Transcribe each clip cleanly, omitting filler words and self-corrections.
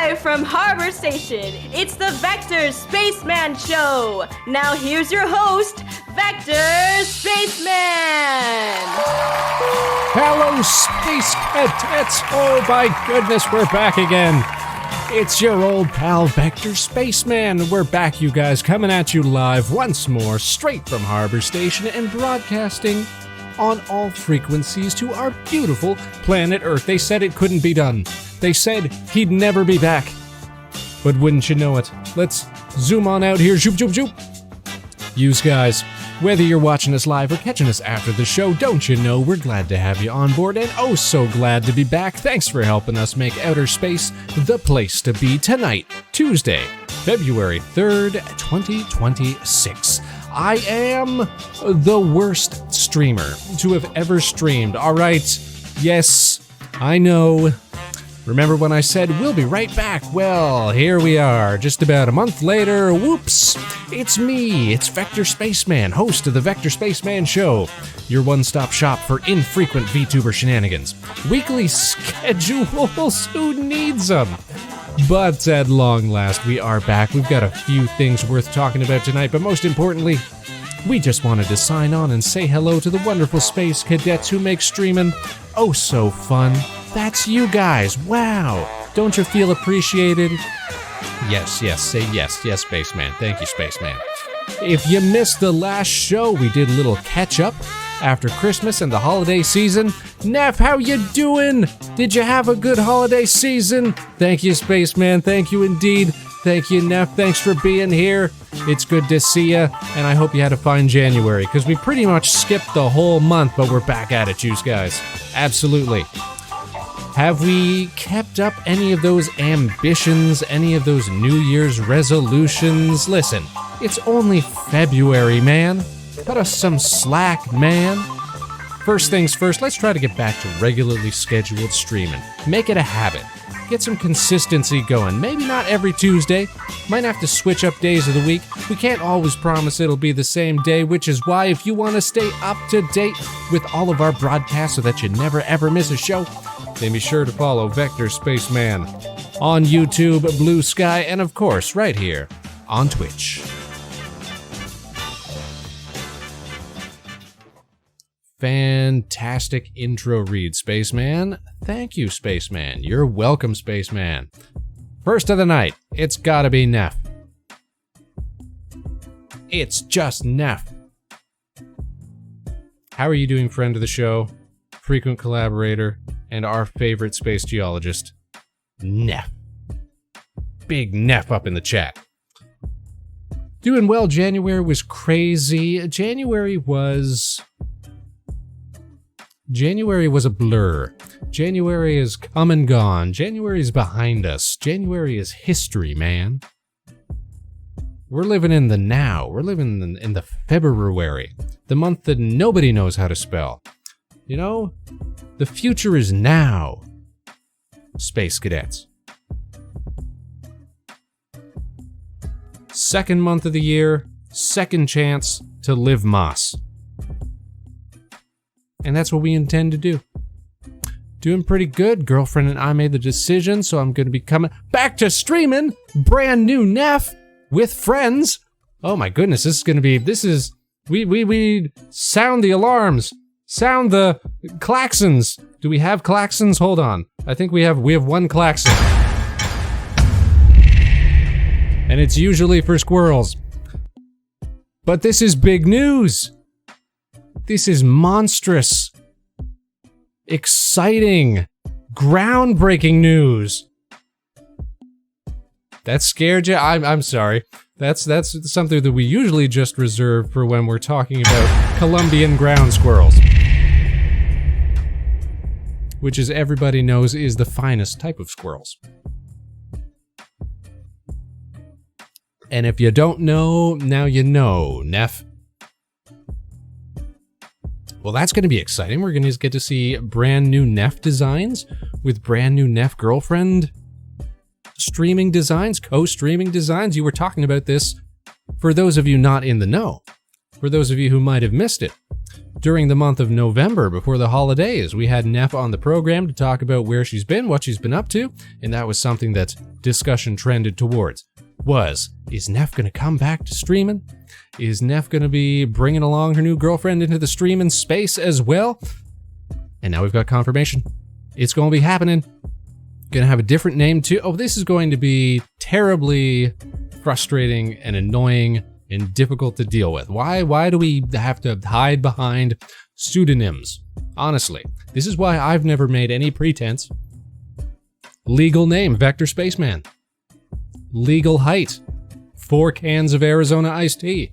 Live from Harbor Station, it's the Vector Spaceman Show. Now here's your host, Vector Spaceman. Hello, Space Cadets. Oh my goodness, we're back again. It's your old pal, Vector Spaceman. We're back, you guys, coming at you live once more, straight from Harbor Station and broadcasting on all frequencies to our beautiful planet Earth. They said it couldn't be done. They said he'd never be back. But wouldn't you know it? Let's zoom on out here. Zoop, zoop, zoop. Yous guys, whether you're watching us live or catching us after the show, don't you know we're glad to have you on board and oh so glad to be back. Thanks for helping us make outer space the place to be tonight, Tuesday, February 3rd, 2026. I am the worst streamer to have ever streamed. All right, yes, I know. Remember when I said we'll be right back? Well, here we are, just about a month later. Whoops, it's me, it's Vector Spaceman, host of the Vector Spaceman Show, your one-stop shop for infrequent VTuber shenanigans. Weekly schedules, who needs them? But at long last, we are back. We've got a few things worth talking about tonight, but most importantly, we just wanted to sign on and say hello to the wonderful Space Cadets who make streaming oh so fun. That's you guys. Wow. Don't you feel appreciated? Yes, say yes, Spaceman. Thank you, Spaceman. If you missed the last show, we did a little catch-up after Christmas and the holiday season. Neff, how you doing? Did you have a good holiday season? Thank you, Spaceman. Thank you indeed. Thank you, Neff. Thanks for being here. It's good to see you, and I hope you had a fine January, because we pretty much skipped the whole month, but we're back at it, you guys. Absolutely. Have we kept up any of those ambitions, any of those New Year's resolutions? Listen, it's only February, man. Cut us some slack, man. First things first, let's try to get back to regularly scheduled streaming. Make it a habit. Get some consistency going. Maybe not every Tuesday. Might have to switch up days of the week. We can't always promise it'll be the same day, which is why if you want to stay up to date with all of our broadcasts so that you never ever miss a show, then be sure to follow Vector Spaceman on YouTube, Blue Sky, and of course, right here on Twitch. Fantastic intro read, Spaceman. Thank you, Spaceman. You're welcome, Spaceman. First of the night, it's gotta be Neff. It's just Neff. How are you doing, friend of the show, frequent collaborator, and our favorite space geologist, Neff? Big Neff up in the chat. Doing well. January was crazy. January was a blur. January is come and gone. January is behind us. January is history, man. We're living in the now. We're living in the February, the month that nobody knows how to spell. You know, the future is now, Space Cadets. Second month of the year, second chance to live Moss. And that's what we intend to do. Doing pretty good. Girlfriend and I made the decision, so I'm going to be coming back to streaming brand new Neff with friends. Oh my goodness, we sound the alarms. Sound the klaxons. Do we have klaxons? Hold on. I think we have one klaxon. And it's usually for squirrels. But this is big news. This is monstrous, exciting, groundbreaking news. That scared you? I'm sorry. That's something that we usually just reserve for when we're talking about Colombian ground squirrels, which, as everybody knows, is the finest type of squirrels. And if you don't know, now you know, Neff. Well, that's going to be exciting. We're going to get to see brand new Neff designs with brand new Neff girlfriend streaming designs, co-streaming designs. You were talking about this for those of you not in the know, for those of you who might have missed it. during the month of November before the holidays. We had Neff on the program to talk about where she's been, what she's been up to, and that was something that discussion trended towards. Is Neff going to come back to streaming? Is Neff going to be bringing along her new girlfriend into the streaming space as well? And now we've got confirmation. It's going to be happening. Going to have a different name too. Oh, this is going to be terribly frustrating and annoying and difficult to deal with. Why do we have to hide behind pseudonyms? Honestly, this is why I've never made any pretense. Legal name, Vector Spaceman. Legal height, 4 cans of Arizona iced tea.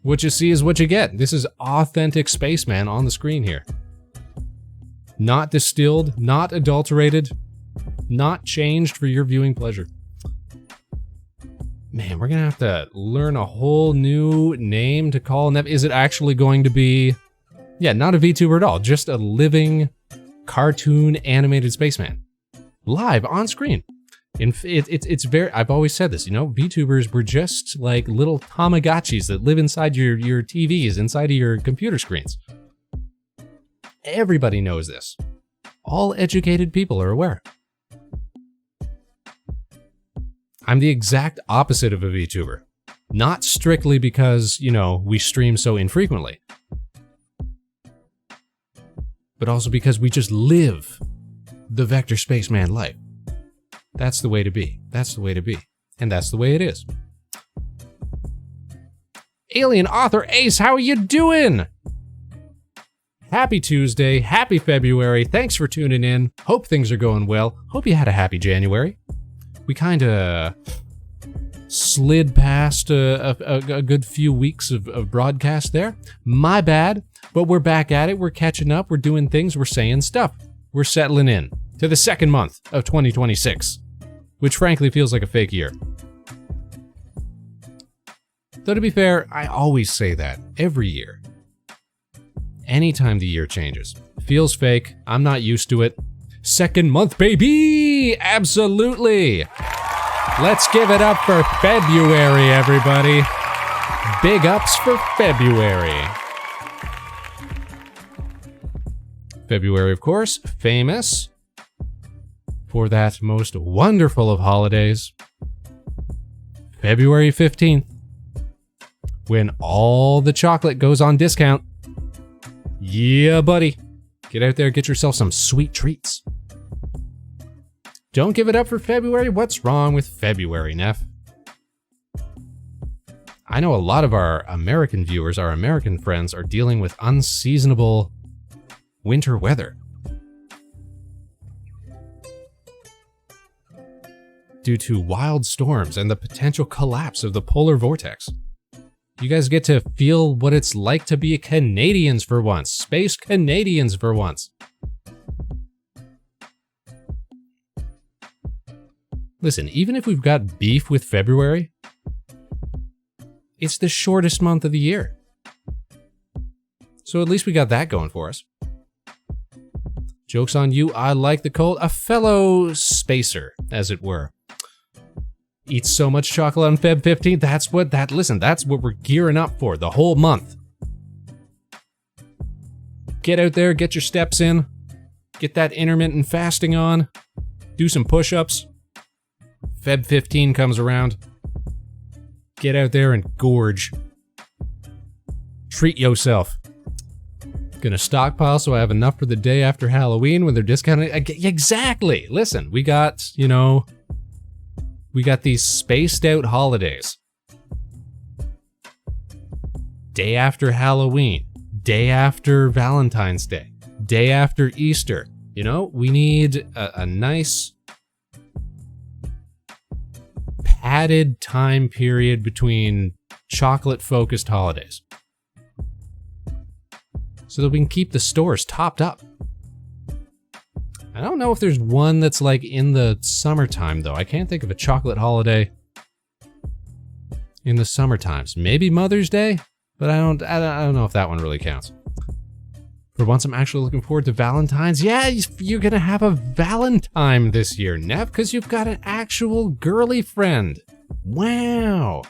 What you see is what you get. This is authentic Spaceman on the screen here. Not distilled, not adulterated, not changed for your viewing pleasure. Man, we're gonna have to learn a whole new name to call Neff. Is it actually going to be, not a VTuber at all, just a living cartoon animated Spaceman. Live on screen. It's very, I've always said this, VTubers were just like little Tamagotchis that live inside your TVs, inside of your computer screens. Everybody knows this. All educated people are aware. I'm the exact opposite of a VTuber. Not strictly because, we stream so infrequently. But also because we just live the Vector Spaceman life. That's the way to be. That's the way to be. And that's the way it is. Alien Author Ace, how are you doing? Happy Tuesday, happy February. Thanks for tuning in. Hope things are going well. Hope you had a happy January. We kind of slid past a good few weeks of broadcast there. My bad, but we're back at it. We're catching up. We're doing things. We're saying stuff. We're settling in to the second month of 2026, which frankly feels like a fake year. Though to be fair, I always say that every year. Anytime the year changes. Feels fake. I'm not used to it. Second month, baby! Absolutely! Let's give it up for February, everybody. Big ups for February. February, of course, famous for that most wonderful of holidays. February 15th, when all the chocolate goes on discount. Yeah, buddy. Get out there, get yourself some sweet treats. Don't give it up for February? What's wrong with February, Neff? I know a lot of our American viewers, our American friends, are dealing with unseasonable winter weather. Due to wild storms and the potential collapse of the polar vortex. You guys get to feel what it's like to be Canadians for once. Space Canadians for once. Listen, even if we've got beef with February, it's the shortest month of the year. So at least we got that going for us. Joke's on you, I like the cold. A fellow spacer, as it were. Eats so much chocolate on Feb 15th, that's what we're gearing up for the whole month. Get out there, get your steps in, get that intermittent fasting on, do some push-ups. Feb 15 comes around. Get out there and gorge. Treat yourself. Gonna stockpile so I have enough for the day after Halloween when they're discounted. Exactly. Listen, we got these spaced out holidays. Day after Halloween, day after Valentine's Day, day after Easter. We need a nice padded time period between chocolate-focused holidays. So that we can keep the stores topped up. I don't know if there's one that's like in the summertime though. I can't think of a chocolate holiday in the summer times. Maybe Mother's Day, but I don't know if that one really counts. For once, I'm actually looking forward to Valentine's. Yeah, you're gonna have a Valentine this year, Nev, because you've got an actual girly friend. Wow.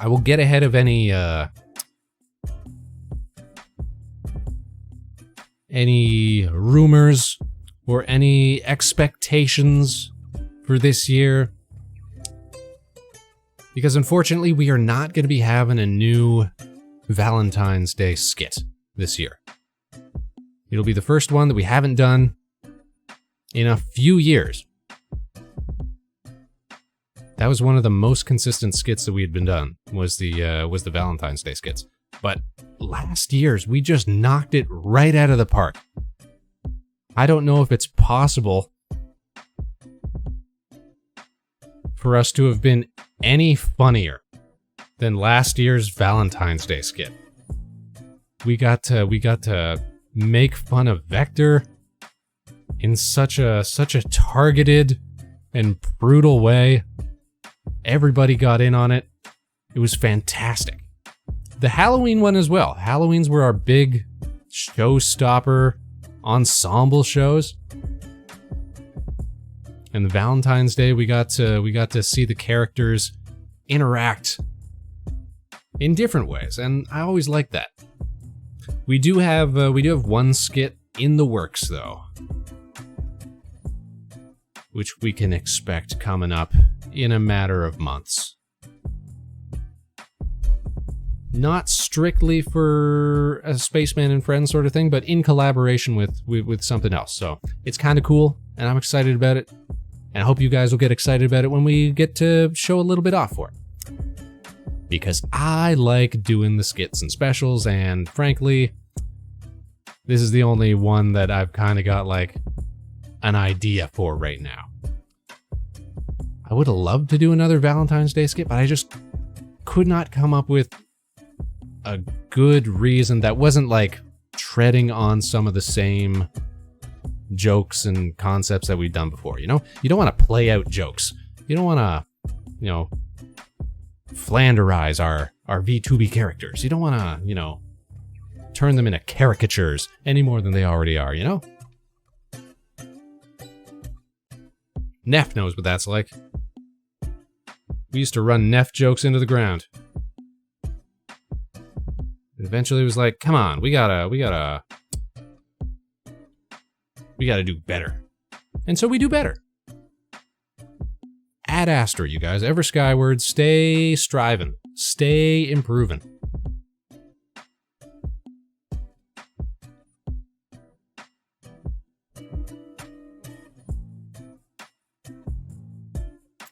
I will get ahead of any rumors or any expectations for this year. Because unfortunately, we are not going to be having a new Valentine's Day skit this year. It'll be the first one that we haven't done in a few years. That was one of the most consistent skits that we had been done, was the Valentine's Day skits. But last year's, we just knocked it right out of the park. I don't know if it's possible for us to have been any funnier than last year's Valentine's Day skit. We got to make fun of Vector in such a targeted and brutal way. Everybody got in on it. It was fantastic. The Halloween one as well. Halloweens were our big showstopper ensemble shows. And the Valentine's Day, we got to see the characters interact in different ways, and I always like that. We do have one skit in the works though, which we can expect coming up in a matter of months. Not strictly for a Spaceman and Friends sort of thing, but in collaboration with something else. So it's kind of cool, and I'm excited about it. And I hope you guys will get excited about it when we get to show a little bit off for it. Because I like doing the skits and specials, and frankly, this is the only one that I've kind of got like an idea for right now. I would have loved to do another Valentine's Day skit, but I just could not come up with a good reason that wasn't like treading on some of the same jokes and concepts that we've done before. You know, you don't want to play out jokes. You don't want to, Flanderize our VTuber characters. You don't want to, turn them into caricatures any more than they already are, you know? Neff knows what that's like. We used to run Neff jokes into the ground. And eventually it was like, come on, we gotta do better. And so we do better. Ad Astra, you guys. Ever skyward. Stay striving. Stay improving.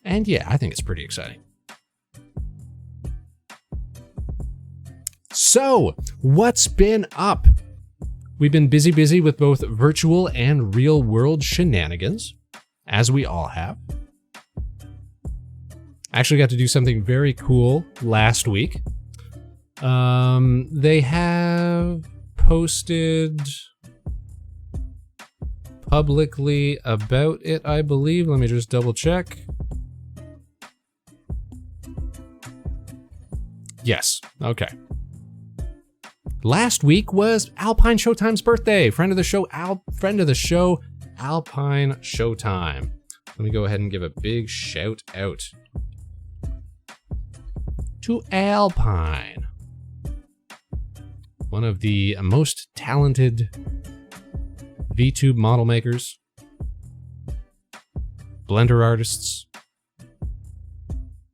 And yeah, I think it's pretty exciting. So, what's been up? We've been busy with both virtual and real world shenanigans, as we all have. Actually got to do something very cool last week. They have posted publicly about it, I believe. Let me just double check. Yes, okay. Last week was Alpine Showtime's birthday. Friend of the show, Alpine Showtime. Let me go ahead and give a big shout out to Alpine, one of the most talented VTube model makers, Blender artists,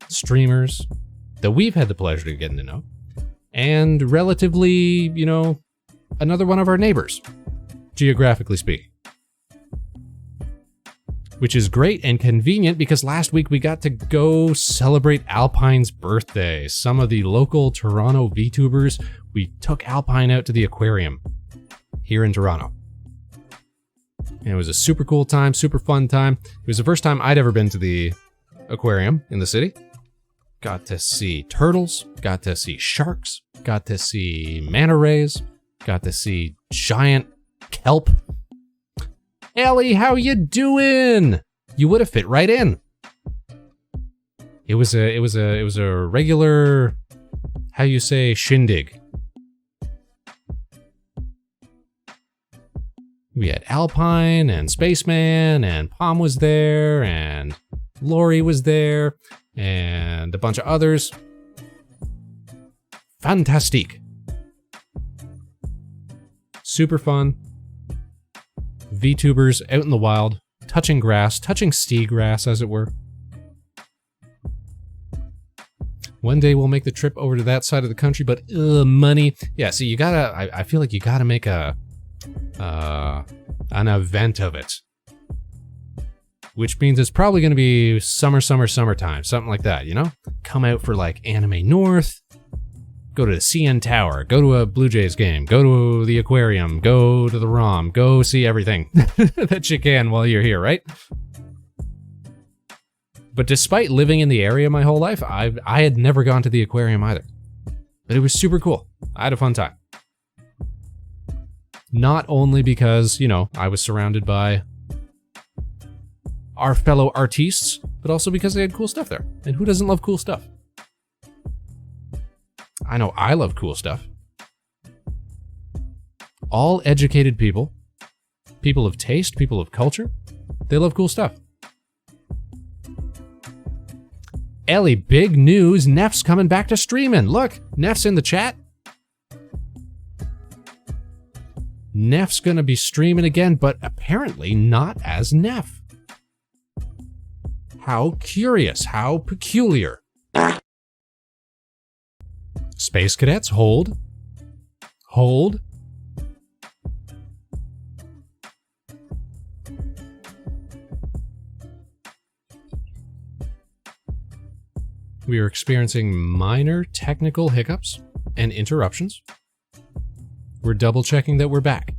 streamers that we've had the pleasure of getting to know, and relatively, another one of our neighbors, geographically speaking. Which is great and convenient because last week we got to go celebrate Alpine's birthday. Some of the local Toronto VTubers, we took Alpine out to the aquarium here in Toronto. And it was a super cool time, super fun time. It was the first time I'd ever been to the aquarium in the city. Got to see turtles, got to see sharks, got to see manta rays, got to see giant kelp. Ellie, how you doing? You would have fit right in. It was a regular, how you say, shindig. We had Alpine and Spaceman and Palm was there and Lori was there and a bunch of others. fantastique. Super fun. VTubers out in the wild, touching grass, touching sea grass, as it were. One day we'll make the trip over to that side of the country, but money. Yeah, see, you gotta, I feel like you gotta make an event of it. Which means it's probably gonna be summertime, something like that, you know? Come out for like Anime North, go to the CN Tower, go to a Blue Jays game, go to the aquarium, go to the ROM, go see everything that you can while you're here, right? But despite living in the area my whole life, I had never gone to the aquarium either. But it was super cool. I had a fun time. Not only because, you know, I was surrounded by our fellow artistes, but also because they had cool stuff there. And who doesn't love cool stuff? I know I love cool stuff. All educated people, people of taste, people of culture, they love cool stuff. Ellie, big news, Neff's coming back to streaming. Look, Neff's in the chat. Neff's gonna be streaming again, but apparently not as Neff. How curious, how peculiar. Space Cadets, hold. Hold. We are experiencing minor technical hiccups and interruptions. We're double checking that we're back.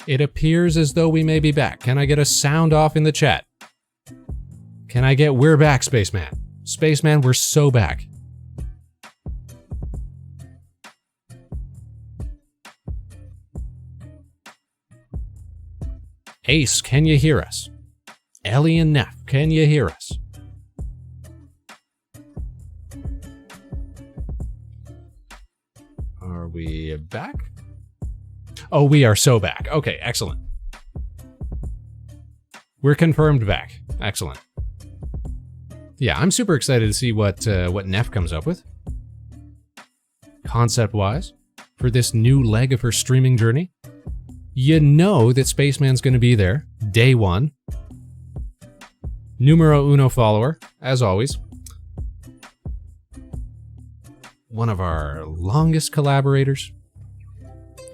It appears as though we may be back. Can I get a sound off in the chat? Can I get "we're back, Spaceman"? Spaceman, we're so back. Ace, can you hear us? Ellie and Neff, can you hear us? Are we back? Oh, we are so back. Okay, excellent. We're confirmed back. Excellent. Yeah, I'm super excited to see what Neff comes up with. Concept-wise, for this new leg of her streaming journey. You know that Spaceman's gonna be there, day one. Numero uno follower, as always. One of our longest collaborators.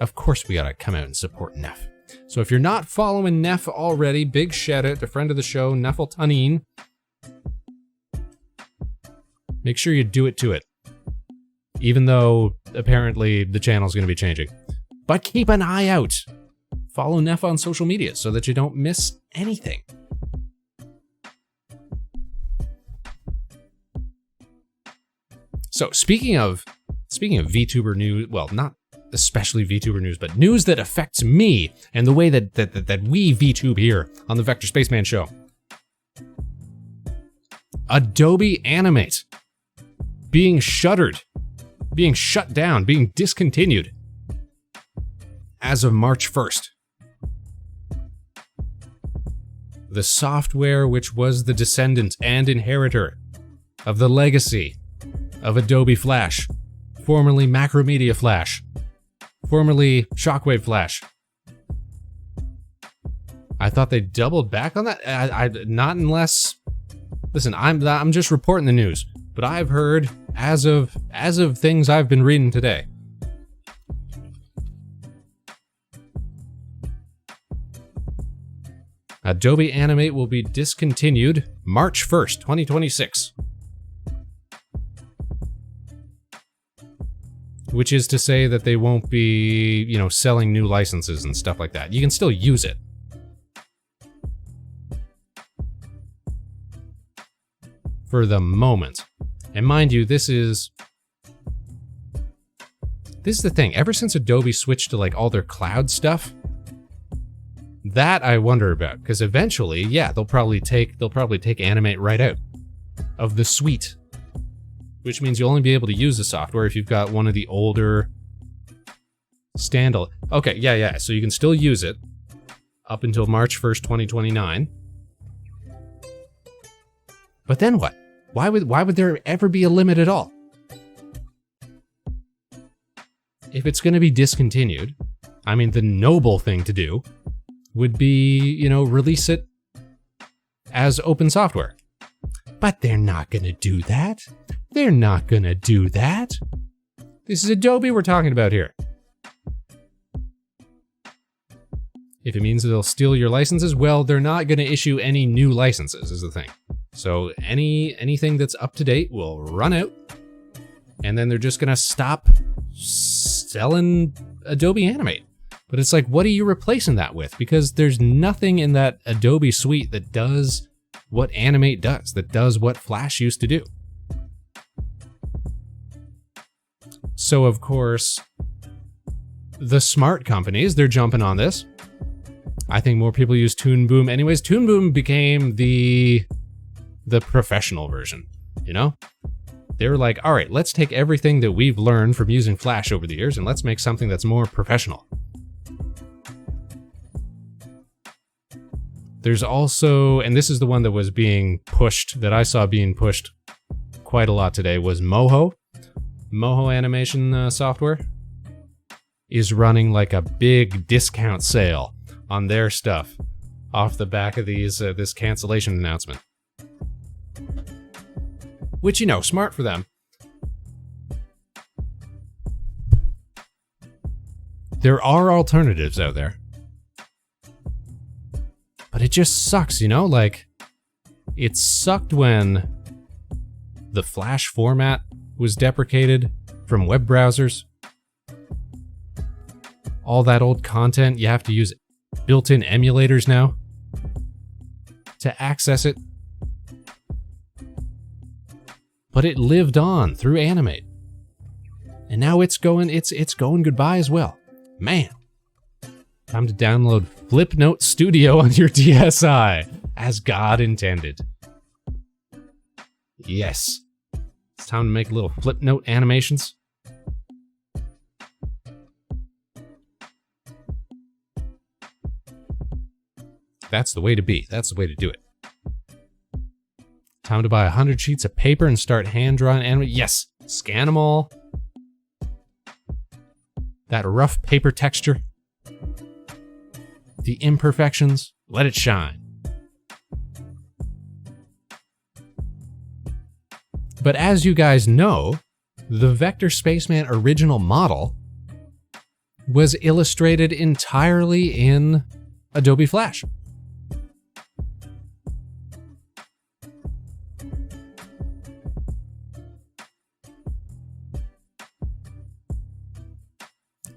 Of course we gotta come out and support Neff. So if you're not following Neff already, big shout out to friend of the show, Neffel. Make sure you do it to it. Even though apparently the channel's gonna be changing. But keep an eye out. Follow Neff on social media so that you don't miss anything. So speaking of VTuber news, well, not especially VTuber news, but news that affects me and the way that we VTube here on the Vector Spaceman Show. Adobe Animate being shuttered, being shut down, being discontinued as of March 1st. The software which was the descendant and inheritor of the legacy of Adobe Flash, formerly Macromedia Flash, formerly Shockwave Flash. I thought they doubled back on that. I not unless. Listen, I'm just reporting the news, but I've heard as of things I've been reading today. Adobe Animate will be discontinued March 1st, 2026. Which is to say that they won't be, you know, selling new licenses and stuff like that. You can still use it. For the moment. And mind you, this is the thing. Ever since Adobe switched to like all their cloud stuff, that I wonder about, because eventually, yeah, they'll probably take Animate right out of the suite, which means you'll only be able to use the software if you've got one of the older standalone. Okay, yeah, so you can still use it up until March 1st, 2029. But then what? Why would there ever be a limit at all? if it's going to be discontinued, I mean, the noble thing to do would be, you know, release it as open software. But they're not going to do that. They're not going to do that. This is Adobe we're talking about here. If it means they'll steal your licenses, well, they're not going to issue any new licenses, is the thing. So anything that's up to date will run out, and then they're just going to stop selling Adobe Animate. But it's like, what are you replacing that with? Because there's nothing in that Adobe suite that does what Animate does, that does what Flash used to do. So, of course, the smart companies, they're jumping on this. I think more people use Toon Boom anyways. Toon Boom became the professional version, you know? They were like, all right, let's take everything that we've learned from using Flash over the years and let's make something that's more professional. There's also, and this is the one that was being pushed, that I saw being pushed quite a lot today, was Moho. Moho animation software is running like a big discount sale on their stuff off the back of these this cancellation announcement. Which, you know, smart for them. There are alternatives out there. But it just sucks, you know? Like, it sucked when the Flash format was deprecated from web browsers. All that old content, you have to use built-in emulators now to access it. But it lived on through Animate. And now it's going goodbye as well. Man. Time to download Flipnote Studio on your DSi, as God intended. Yes. It's time to make little Flipnote animations. That's the way to be. That's the way to do it. Time to buy 100 sheets of paper and start hand-drawing anime. Yes! Scan them all. That rough paper texture. The imperfections. Let it shine. But as you guys know, the Vector Spaceman original model was illustrated entirely in Adobe Flash.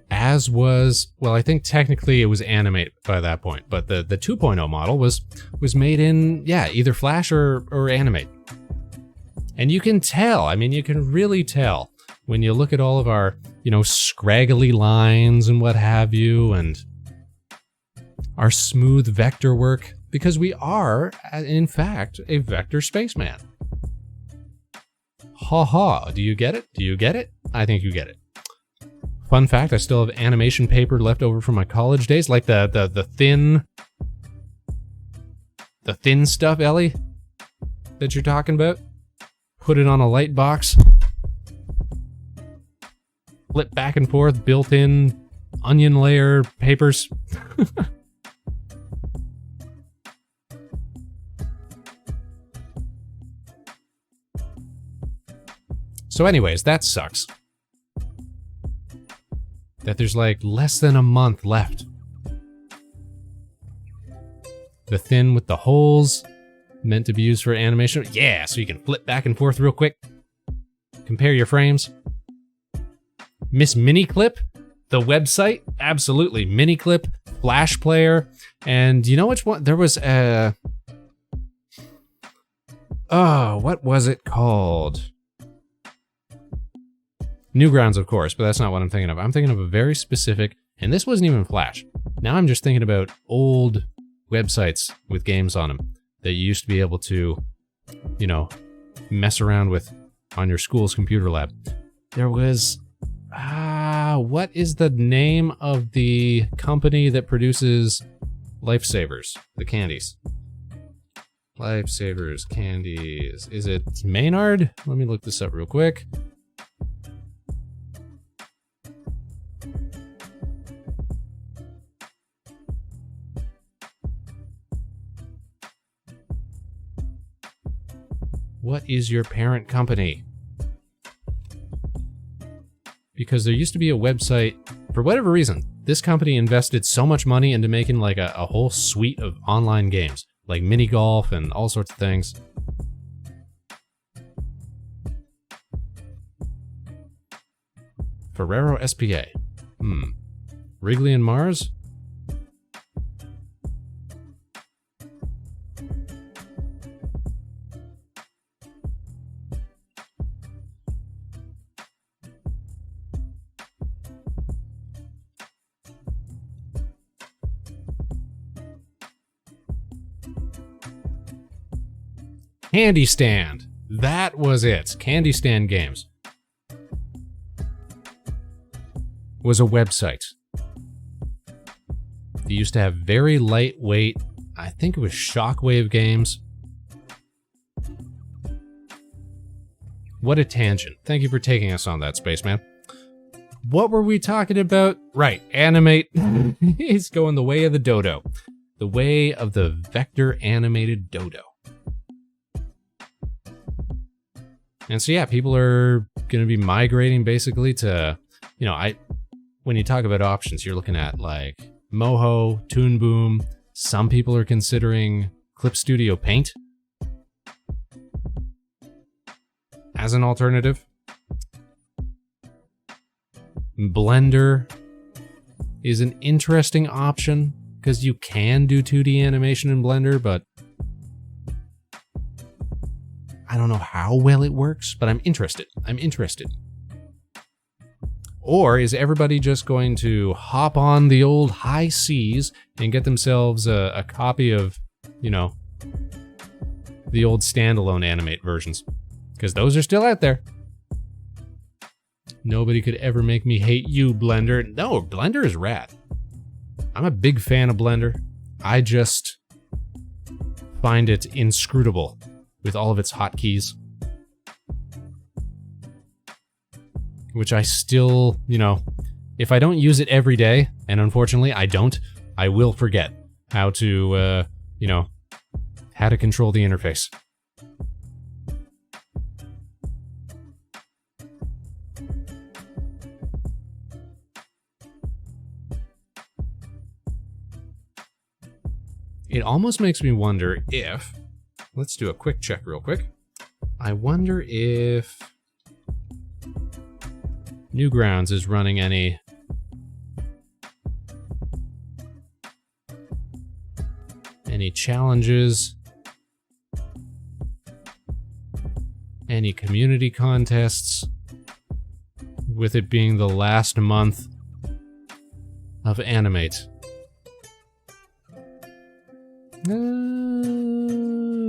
As was, well, I think technically it was animated by that point, but the 2.0 model was made in, yeah, either Flash or Animate. And you can tell, I mean, you can really tell when you look at all of our, you know, scraggly lines and what have you, and our smooth vector work, because we are, in fact, a Vector Spaceman. Ha ha, do you get it? Do you get it? I think you get it. Fun fact, I still have animation paper left over from my college days, like the thin stuff, Ellie, that you're talking about. Put it on a light box. Flip back and forth, built-in onion layer papers. So anyways, that sucks. That there's like less than a month left. The thin with the holes, meant to be used for animation. Yeah, so you can flip back and forth real quick. Compare your frames. Miss Miniclip, the website, absolutely. Miniclip, Flash Player, and you know which one? There was a... Oh, what was it called? Newgrounds, of course, but that's not what I'm thinking of. I'm thinking of a very specific, and this wasn't even Flash. Now I'm just thinking about old websites with games on them that you used to be able to, you know, mess around with on your school's computer lab. There was, what is the name of the company that produces Lifesavers, the candies? Lifesavers candies. Is it Maynard? Let me look this up real quick. What is your parent company? Because there used to be a website, for whatever reason, this company invested so much money into making like a whole suite of online games, like mini golf and all sorts of things. Ferrero SPA. Wrigley and Mars? Candy Stand. That was it. Candy Stand Games was a website. They used to have very lightweight, I think it was shockwave games. What a tangent. Thank you for taking us on that, Spaceman. What were we talking about? Right, animate. He's going the way of the dodo. The way of the vector animated dodo. And so yeah, people are going to be migrating basically to, you know, when you talk about options, you're looking at like Moho, Toon Boom. Some people are considering Clip Studio Paint as an alternative. Blender is an interesting option because you can do 2D animation in Blender, but I don't know how well it works, but I'm interested. Or is everybody just going to hop on the old high seas and get themselves a copy of, you know, the old standalone Animate versions? Because those are still out there. Nobody could ever make me hate you, Blender. No, Blender is rad. I'm a big fan of Blender. I just find it inscrutable with all of its hotkeys. Which I still, you know, if I don't use it every day, and unfortunately I don't, I will forget how to, you know, how to control the interface. It almost makes me wonder if, let's do a quick check real quick. I wonder if Newgrounds is running any challenges, any community contests, with it being the last month of Animate.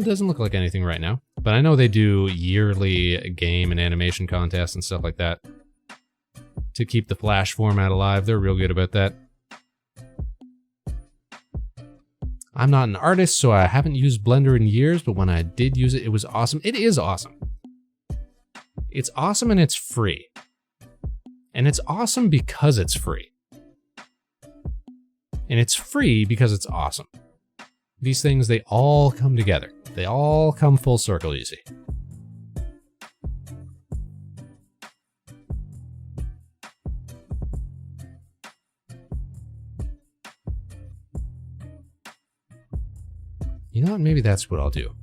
Doesn't look like anything right now, but I know they do yearly game and animation contests and stuff like that to keep the Flash format alive. They're real good about that. I'm not an artist, so I haven't used Blender in years, but when I did use it, it was awesome. It is awesome. It's awesome and it's free. And it's awesome because it's free. And it's free because it's awesome. These things, they all come together. They all come full circle, you see. You know what? Maybe that's what I'll do.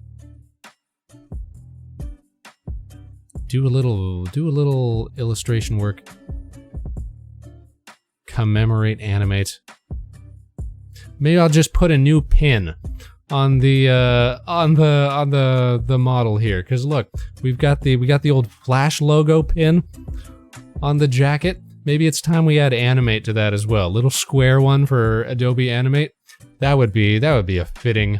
Do a little illustration work. Commemorate Animate. Maybe I'll just put a new pin on the model here, because look, we got the old Flash logo pin on the jacket. Maybe it's time we add Animate to that as well. A little square one for Adobe Animate. That would be a fitting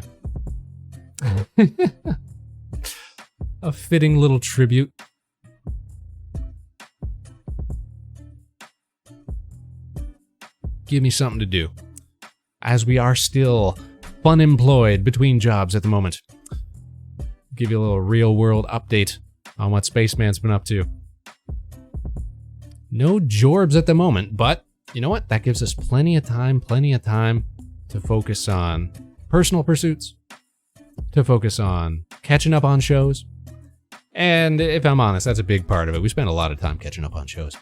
a fitting little tribute. Give me something to do, as we are still unemployed between jobs at the moment. Give you a little real world update on what Spaceman's been up to. No jorbs at the moment, but you know what? That gives us plenty of time to focus on personal pursuits, to focus on catching up on shows, And if I'm honest, that's a big part of it. We spend a lot of time catching up on shows.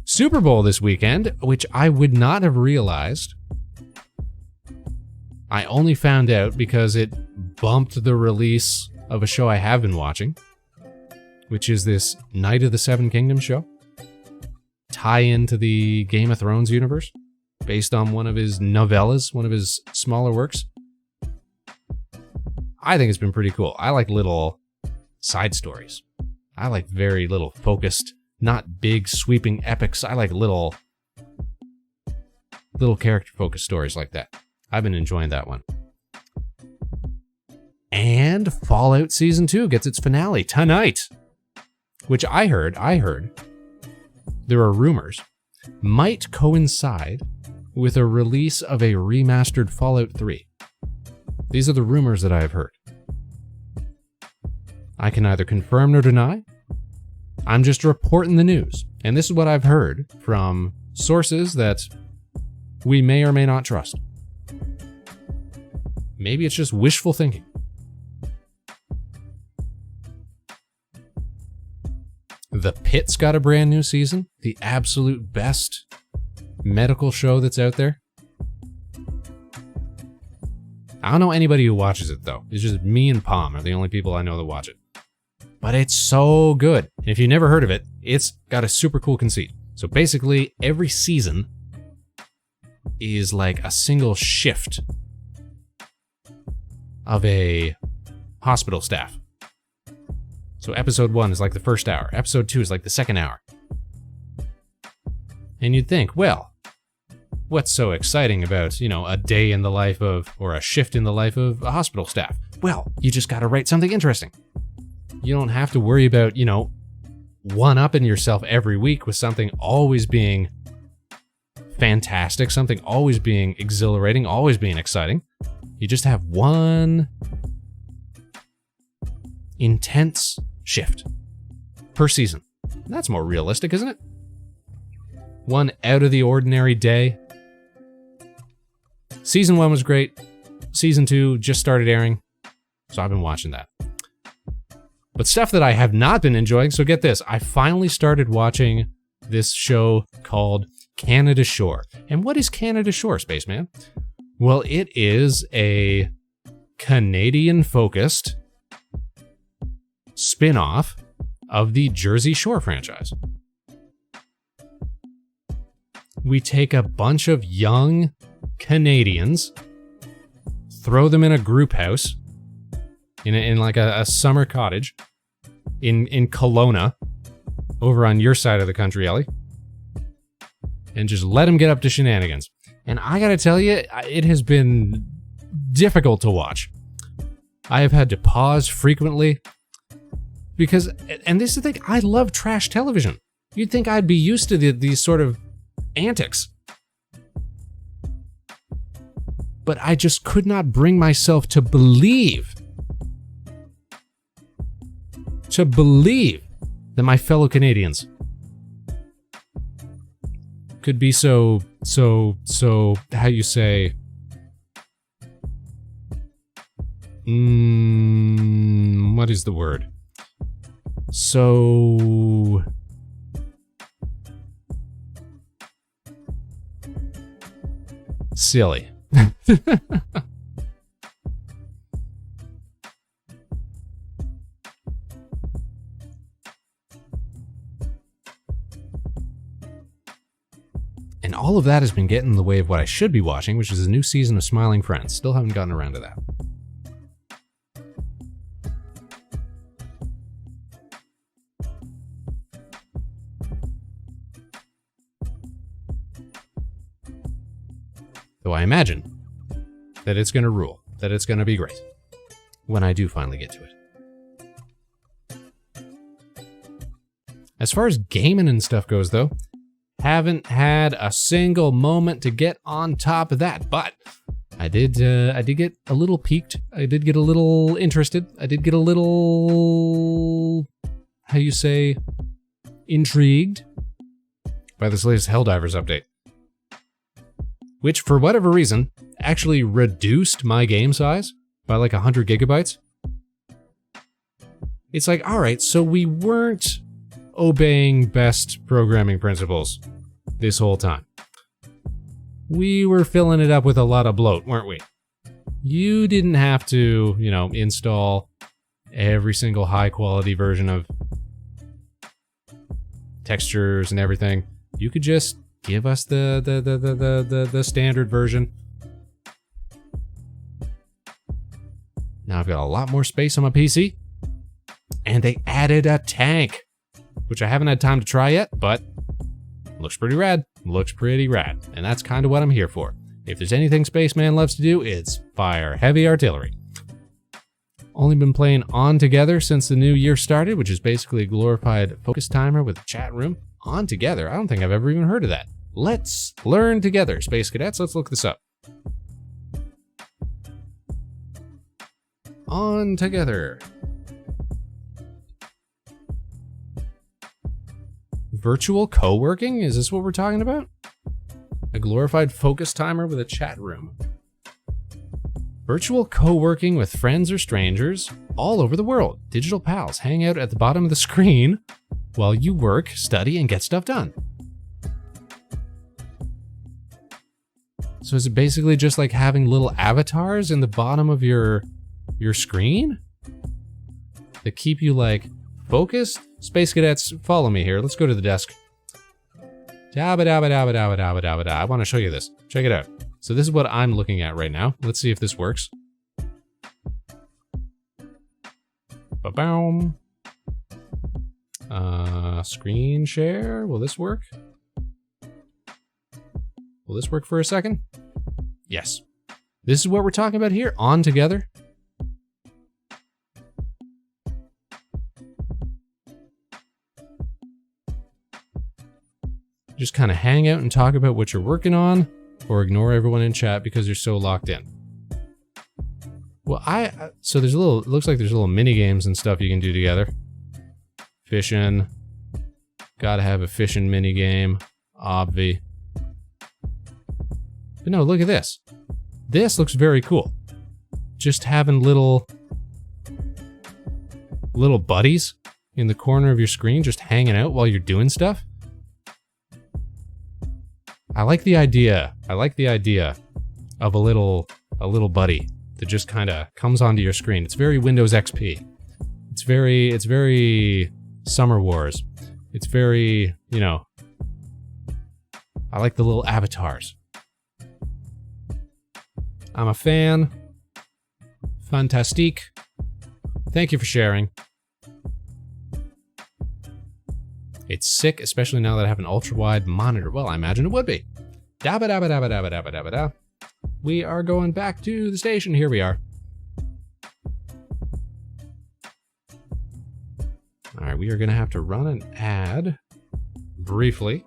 Super Bowl this weekend, which I would not have realized. I only found out because it bumped the release of a show I have been watching, which is this Night of the Seven Kingdoms show. Tie into the Game of Thrones universe, based on one of his novellas, one of his smaller works. I think it's been pretty cool. I like little side stories. I like very little focused, not big sweeping epics. I like little character focused stories like that. I've been enjoying that one. And Fallout Season 2 gets its finale tonight, which I heard, there are rumors, might coincide with a release of a remastered Fallout 3. These are the rumors that I have heard. I can neither confirm nor deny. I'm just reporting the news. And this is what I've heard from sources that we may or may not trust. Maybe it's just wishful thinking. The Pit's got a brand new season. The absolute best medical show that's out there. I don't know anybody who watches it, though. It's just me and Palm are the only people I know that watch it. But it's so good. And if you've never heard of it, it's got a super cool conceit. So basically, every season is like a single shift of a hospital staff. So episode 1 is like the first hour. Episode 2 is like the second hour. And you'd think, well, what's so exciting about, a day in the life of, or a shift in the life of a hospital staff? Well, you just gotta write something interesting. You don't have to worry about, one-upping yourself every week with something always being fantastic, something always being exhilarating, always being exciting. You just have one intense shift per season. That's more realistic, isn't it? One out-of-the-ordinary day. Season 1 was great. Season 2 just started airing, so I've been watching that. But stuff that I have not been enjoying, so get this. I finally started watching this show called Canada Shore. And what is Canada Shore, Spaceman? Well, it is a Canadian-focused spin-off of the Jersey Shore franchise. We take a bunch of young Canadians, throw them in a group house, in like a summer cottage in Kelowna, over on your side of the country, Ellie, and just let them get up to shenanigans. And I gotta tell you, it has been difficult to watch. I have had to pause frequently because, and this is the thing, I love trash television. You'd think I'd be used to these sort of antics. But I just could not bring myself to believe that my fellow Canadians could be so, how you say, what is the word? So silly. And all of that has been getting in the way of what I should be watching, which is a new season of Smiling Friends. Still haven't gotten around to that. Though I imagine that it's going to rule, that it's going to be great when I do finally get to it. As far as gaming and stuff goes, though, haven't had a single moment to get on top of that, but I did get a little piqued. I did get a little interested. I did get a little, how you say, intrigued by this latest Helldivers update, which for whatever reason actually reduced my game size by like 100 gigabytes. It's like, all right, so we weren't obeying best programming principles this whole time. We were filling it up with a lot of bloat, weren't we? You didn't have to, install every single high quality version of textures and everything. You could just give us the standard version. Now I've got a lot more space on my PC. And they added a tank, which I haven't had time to try yet, but looks pretty rad. Looks pretty rad. And that's kind of what I'm here for. If there's anything Spaceman loves to do, it's fire heavy artillery. Only been playing On Together since the new year started, which is basically a glorified focus timer with a chat room. On Together? I don't think I've ever even heard of that. Let's learn together, Space Cadets. Let's look this up. On Together. Virtual co-working? Is this what we're talking about? A glorified focus timer with a chat room. Virtual co-working with friends or strangers all over the world. Digital pals hang out at the bottom of the screen while you work, study, and get stuff done. So is it basically just like having little avatars in the bottom of your screen that keep you like focused? Space Cadets, follow me here. Let's go to the desk. I want to show you this. Check it out. So this is what I'm looking at right now. Let's see if this works. Ba-boom. Screen share. Will this work? Will this work for a second? Yes. This is what we're talking about here. On Together. Just kind of hang out and talk about what you're working on, or ignore everyone in chat because you're so locked in. Well, so there's it looks like there's little mini games and stuff you can do together. Fishing. Gotta have a fishing mini game. Obvi. But no, look at this. This looks very cool. Just having little buddies in the corner of your screen just hanging out while you're doing stuff. I like the idea. I like the idea of a little buddy that just kind of comes onto your screen. It's very Windows XP. It's very Summer Wars. It's very, I like the little avatars. I'm a fan. Fantastique. Thank you for sharing. It's sick, especially now that I have an ultra-wide monitor. Well, I imagine it would be. Da-ba-da-ba-da-ba-da-ba-da-ba-da-ba-da. We are going back to the station. Here we are. All right, we are going to have to run an ad briefly.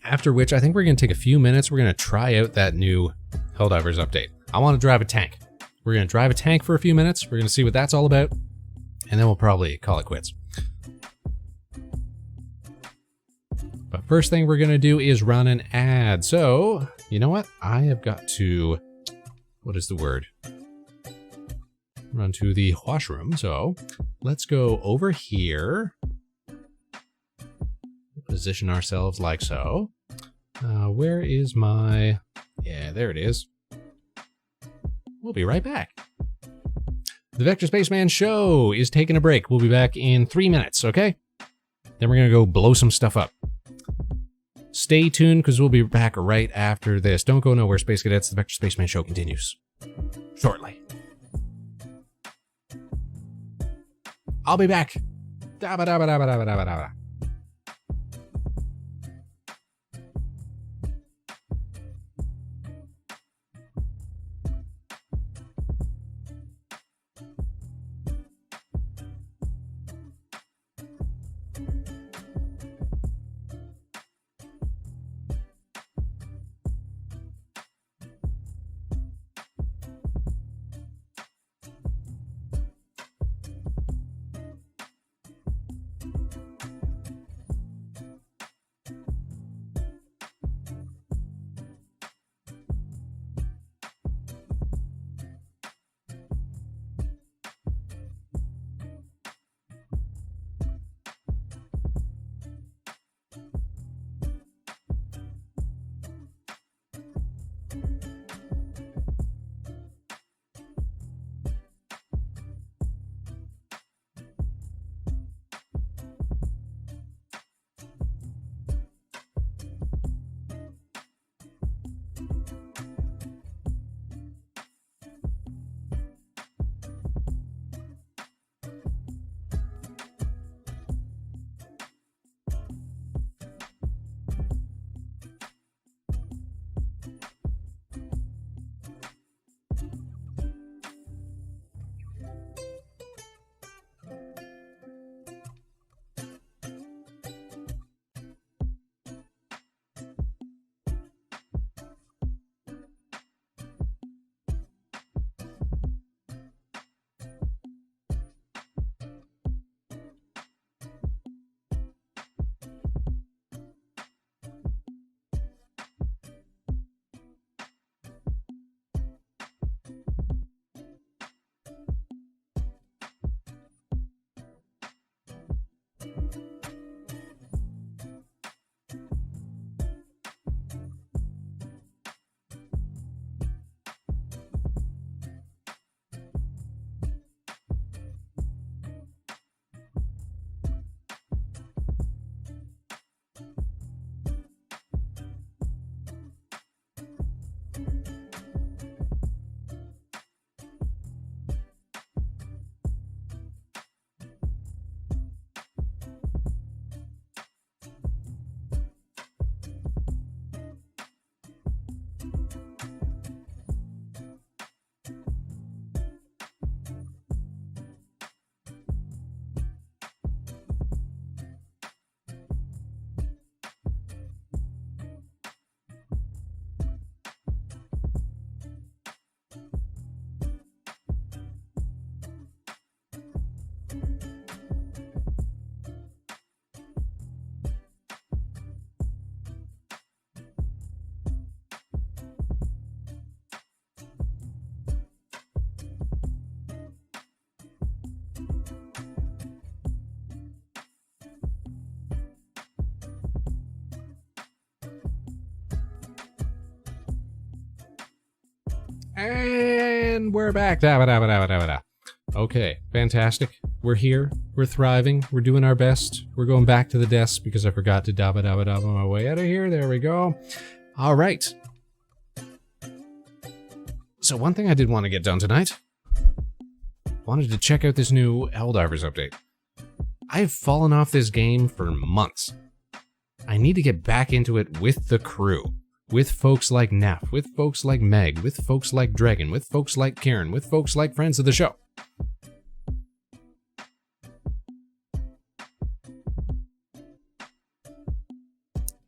After which, I think we're going to take a few minutes. We're going to try out that new Helldivers update. I want to drive a tank. We're going to drive a tank for a few minutes. We're going to see what that's all about. And then we'll probably call it quits. But first thing we're going to do is run an ad. So, you know what? I have got to, what is the word? Run to the washroom. So let's go over here. Position ourselves like so. Where is my, yeah, there it is. We'll be right back. The Vector Spaceman show is taking a break. We'll be back in 3 minutes, okay? Then we're going to go blow some stuff up. Stay tuned, because we'll be back right after this. Don't go nowhere, Space Cadets. The Vector Spaceman show continues shortly. I'll be back. Da-ba-da-ba-da-ba-da-ba-da-ba-da. And we're back. Dabba, dabba, dabba, dabba, dabba. Okay, fantastic. We're here. We're thriving. We're doing our best. We're going back to the desk because I forgot to dabba, dabba, dabba my way out of here. There we go. All right. So one thing I did want to get done tonight, wanted to check out this new Helldivers update. I've fallen off this game for months. I need to get back into it with the crew. With folks like Neff, with folks like Meg, with folks like Dragon, with folks like Karen, with folks like friends of the show.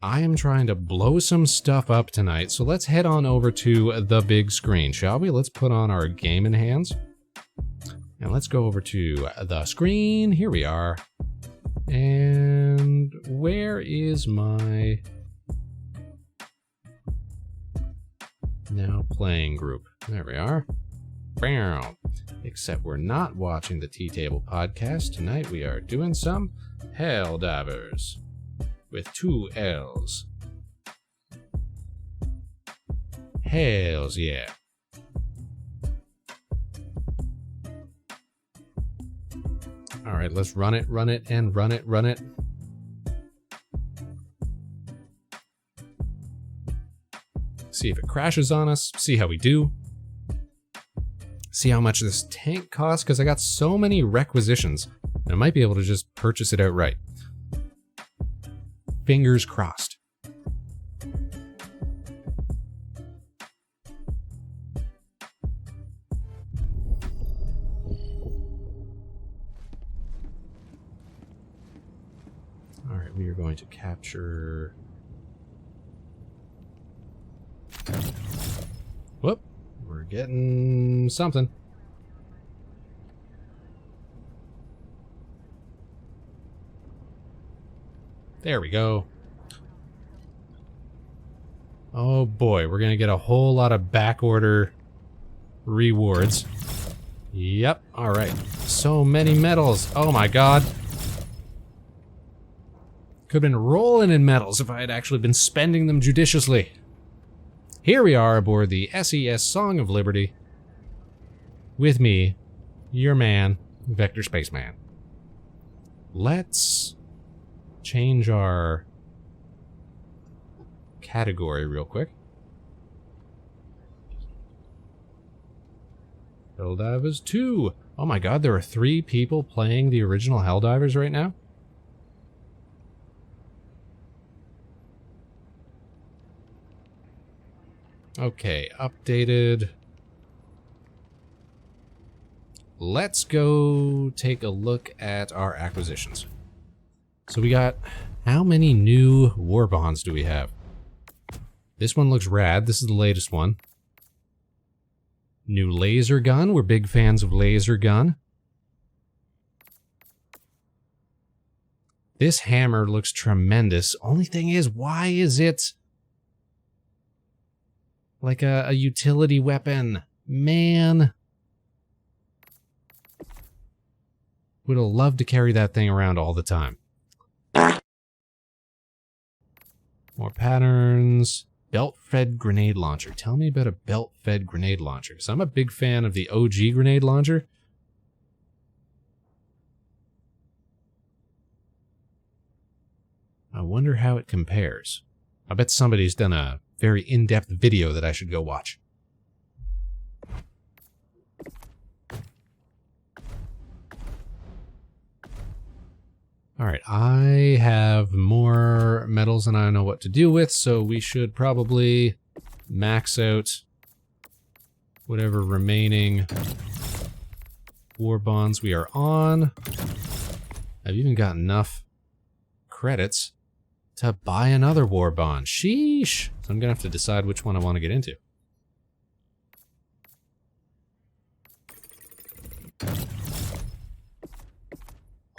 I am trying to blow some stuff up tonight, so let's head on over to the big screen, shall we? Let's put on our game in hands. And let's go over to the screen. Here we are. And where is my now playing group? There we are. Bam. Except we're not watching the Tea-Table podcast. Tonight we are doing some Helldivers with 2 L's. Hells yeah. All right, let's run it, and run it. See if it crashes on us, see how we do. See how much this tank costs, because I got so many requisitions, I might be able to just purchase it outright. Fingers crossed. All right, we are going to capture... Whoop, we're getting something. There we go. Oh boy, we're gonna get a whole lot of back order rewards. Yep, alright. So many medals. Oh my god. Could have been rolling in medals if I had actually been spending them judiciously. Here we are aboard the SES Song of Liberty. With me, your man, Vector Spaceman. Let's change our category real quick. Helldivers 2. Oh my god, there are 3 people playing the original Helldivers right now? Okay, updated. Let's go take a look at our acquisitions. So we got, how many new war bonds do we have? This one looks rad. This is the latest one. New laser gun. We're big fans of laser gun. This hammer looks tremendous. Only thing is, why is it like a utility weapon? Man. Would have loved to carry that thing around all the time. More patterns. Belt-fed grenade launcher. Tell me about a belt-fed grenade launcher. So I'm a big fan of the OG grenade launcher. I wonder how it compares. I bet somebody's done a very in-depth video that I should go watch. Alright, I have more medals than I know what to do with, so we should probably max out whatever remaining war bonds we are on. I've even got enough credits to buy another war bond. Sheesh! So I'm gonna have to decide which one I want to get into.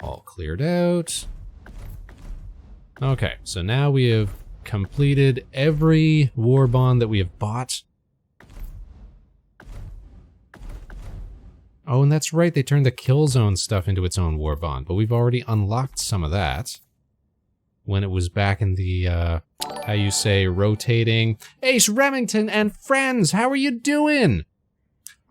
All cleared out. Okay, so now we have completed every war bond that we have bought. Oh, and that's right, they turned the kill zone stuff into its own war bond, but we've already unlocked some of that when it was back in the, how you say, rotating. Ace Remington and friends, how are you doing?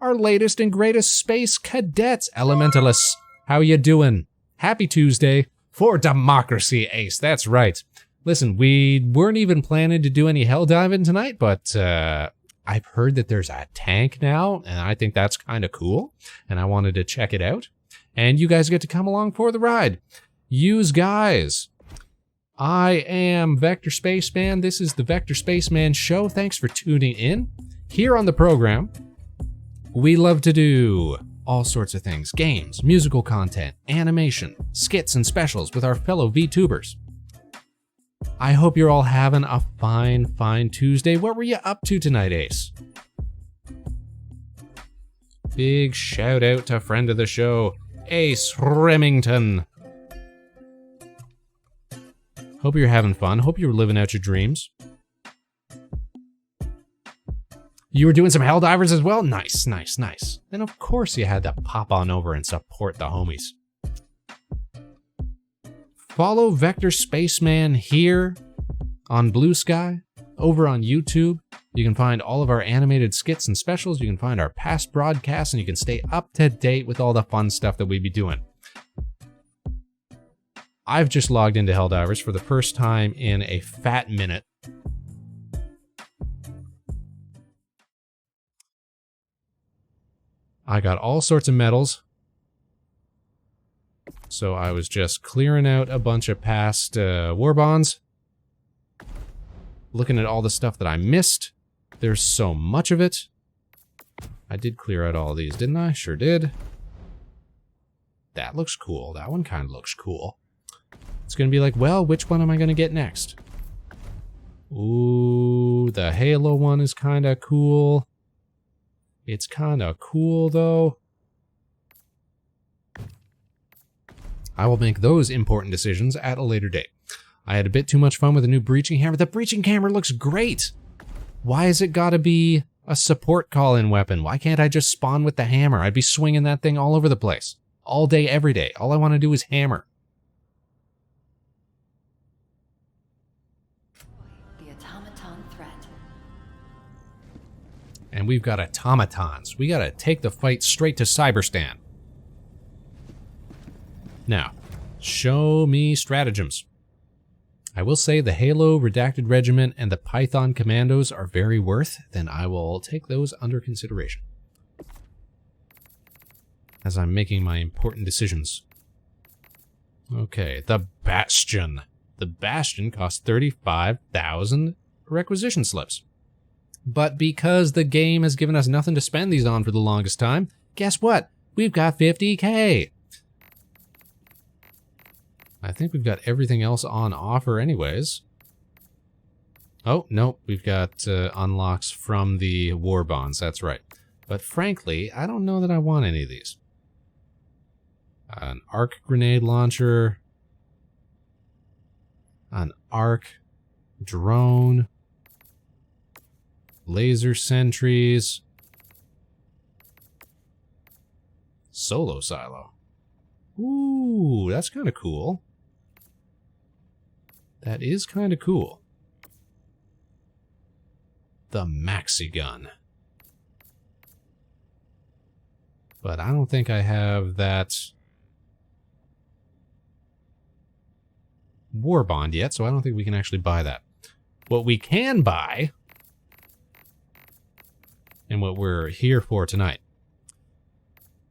Our latest and greatest Space Cadets, Elementalists, how you doing? Happy Tuesday for democracy, Ace. That's right. Listen, we weren't even planning to do any hell diving tonight, but I've heard that there's a tank now, and I think that's kind of cool, and I wanted to check it out. And you guys get to come along for the ride. Yous guys. I am Vector Spaceman. This is the Vector Spaceman Show. Thanks for tuning in. Here on the program, we love to do all sorts of things. Games, musical content, animation, skits and specials with our fellow VTubers. I hope you're all having a fine Tuesday. What were you up to tonight, Ace? Big shout out to friend of the show, Ace Remington. Hope you're having fun. Hope you're living out your dreams. You were doing some Helldivers as well? Nice, nice, nice. Then of course you had to pop on over and support the homies. Follow Vector Spaceman here on Blue Sky, over on YouTube. You can find all of our animated skits and specials. You can find our past broadcasts, and you can stay up to date with all the fun stuff that we be doing. I've just logged into Helldivers for the first time in a fat minute. I got all sorts of medals. So I was just clearing out a bunch of past war bonds. Looking at all the stuff that I missed. There's so much of it. I did clear out all of these, didn't I? Sure did. That looks cool. That one kind of looks cool. It's going to be like, well, which one am I going to get next? Ooh, the Halo one is kind of cool. It's kind of cool, though. I will make those important decisions at a later date. I had a bit too much fun with the new breaching hammer. The breaching hammer looks great. Why has it got to be a support call-in weapon? Why can't I just spawn with the hammer? I'd be swinging that thing all over the place. All day, every day. All I want to do is hammer. The automaton threat. And we've got automatons. We gotta take the fight straight to Cyberstan. Now, show me stratagems. I will say the Halo Redacted Regiment and the Python Commandos are very worth, then I will take those under consideration. as I'm making my important decisions. Okay, the Bastion. The Bastion costs 35,000 requisition slips. But because the game has given us nothing to spend these on for the longest time, guess what? We've got 50k. I think we've got everything else on offer anyways. Oh, nope, we've got unlocks from the war bonds, that's right. But frankly, I don't know that I want any of these. An arc grenade launcher. An arc drone. Laser sentries. Solo silo. Ooh, that's kind of cool. That is kind of cool. The maxi gun. But I don't think I have that war bond yet, so I don't think we can actually buy that. What we can buy, and what we're here for tonight,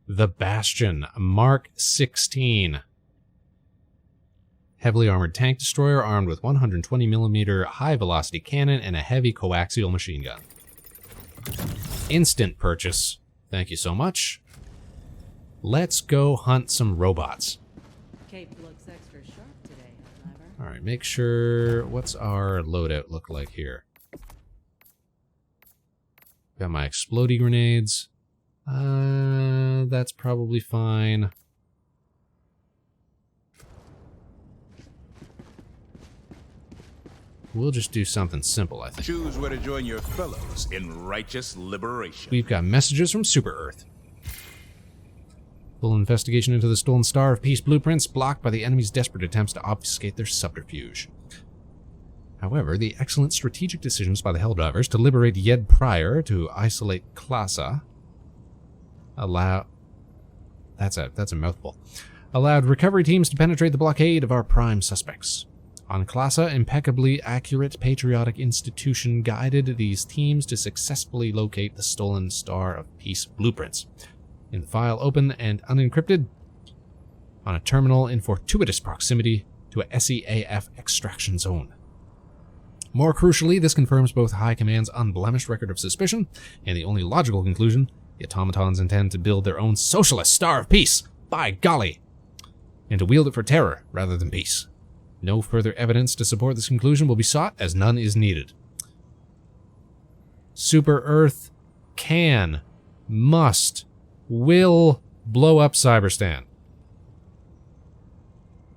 the Bastion Mark 16. Heavily armored tank destroyer armed with 120mm high-velocity cannon and a heavy coaxial machine gun. Instant purchase. Thank you so much. Let's go hunt some robots. Cape looks extra sharp today, Helldivers. All right, make sure... What's our loadout look like here? Got my explodey grenades. That's probably fine. We'll just do something simple, I think. Choose where to join your fellows in righteous liberation. We've got messages from Super Earth. Full investigation into the stolen Star of Peace blueprints blocked by the enemy's desperate attempts to obfuscate their subterfuge. However, the excellent strategic decisions by the Helldivers to liberate Yed Prior to isolate Klasa that's a mouthful. Allowed recovery teams to penetrate the blockade of our prime suspects. On Klasa, impeccably accurate patriotic institution guided these teams to successfully locate the stolen Star of Peace blueprints. In the file open and unencrypted, on a terminal in fortuitous proximity to a SEAF extraction zone. More crucially, this confirms both High Command's unblemished record of suspicion and the only logical conclusion: the automatons intend to build their own socialist Star of Peace, by golly, and to wield it for terror rather than peace. No further evidence to support this conclusion will be sought, as none is needed. Super Earth can, must, will blow up Cyberstan.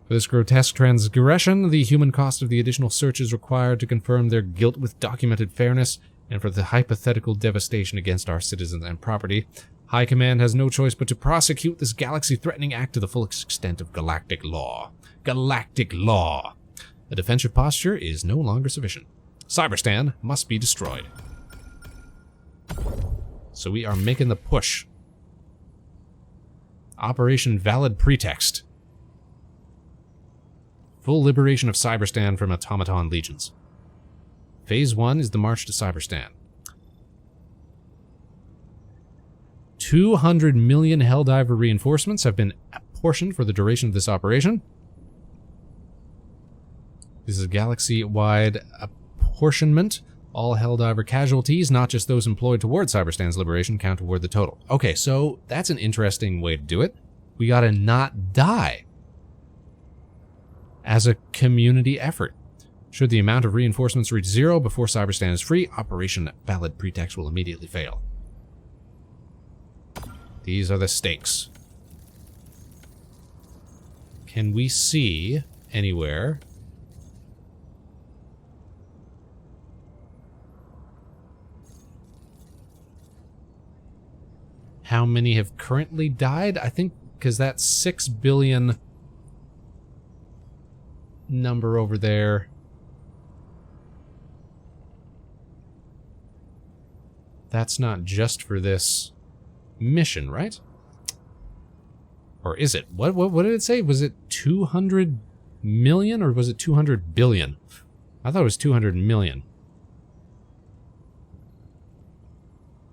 For this grotesque transgression, the human cost of the additional searches required to confirm their guilt with documented fairness, and for the hypothetical devastation against our citizens and property, High Command has no choice but to prosecute this galaxy-threatening act to the full extent of galactic law. Galactic law. A defensive posture is no longer sufficient. Cyberstan must be destroyed. So we are making the push. Operation Valid Pretext. Full liberation of Cyberstan from automaton legions. Phase 1 is the march to Cyberstan. 200 million Helldiver reinforcements have been apportioned for the duration of this operation. This is a galaxy-wide apportionment. All Helldiver casualties, not just those employed toward Cyberstan's liberation, count toward the total. Okay, so that's an interesting way to do it. We gotta not die as a community effort. Should the amount of reinforcements reach 0 before Cyberstan is free, Operation Valid Pretext will immediately fail. These are the stakes. Can we see anywhere how many have currently died? I think because that 6 billion number over there, that's not just for this mission, right? Or is it? What did it say? Was it 200 million or was it 200 billion? I thought it was 200 million.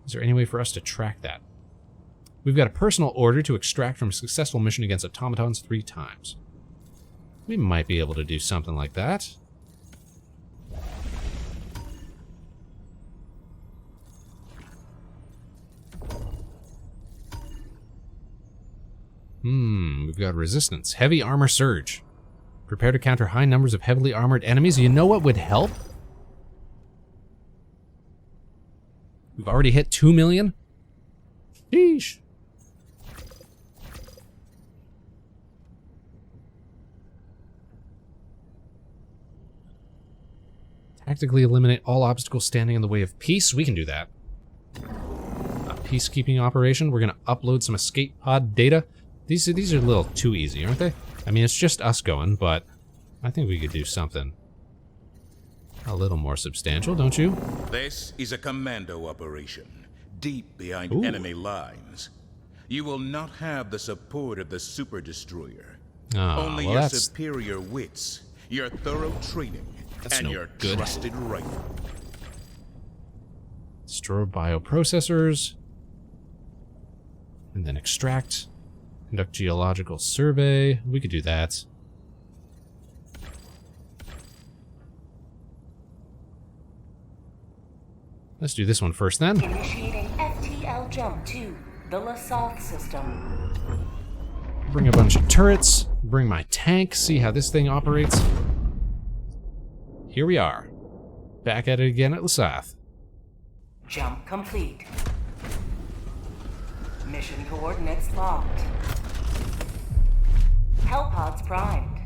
Is there any way for us to track that? We've got a personal order to extract from a successful mission against automatons 3 times. We might be able to do something like that. We've got resistance. Heavy armor surge. Prepare to counter high numbers of heavily armored enemies. You know what would help? We've already hit 2 million? Sheesh. Tactically eliminate all obstacles standing in the way of peace. We can do that. A peacekeeping operation. We're going to upload some escape pod data. These are a little too easy, aren't they? I mean, it's just us going, but I think we could do something a little more substantial, don't you? This is a commando operation, deep behind Ooh. enemy lines. You will not have the support of the super destroyer. Oh, Only well, your that's superior wits, your thorough training, and no your good. trusted rifle. Destroy bioprocessors. And then extract. Conduct geological survey. We could do that. Let's do this one first then. Initiating FTL jump to the Lasauth system. Bring a bunch of turrets. Bring my tank. See how this thing operates. Here we are. Back at it again at Lasauth. Jump complete. Mission coordinates locked. Hellpods primed.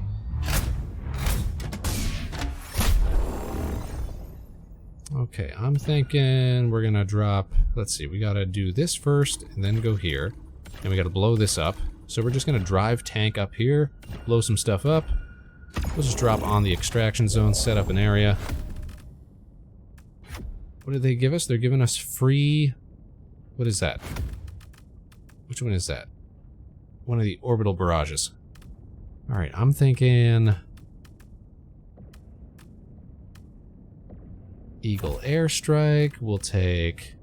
Okay, I'm thinking we're gonna drop, let's see, we gotta do this first and then go here. And we gotta blow this up. So we're just gonna drive tank up here, blow some stuff up. We'll just drop on the extraction zone, set up an area. What did they give us? They're giving us free, what is that? Which one is that? One of the orbital barrages. Alright, I'm thinking Eagle airstrike. We'll take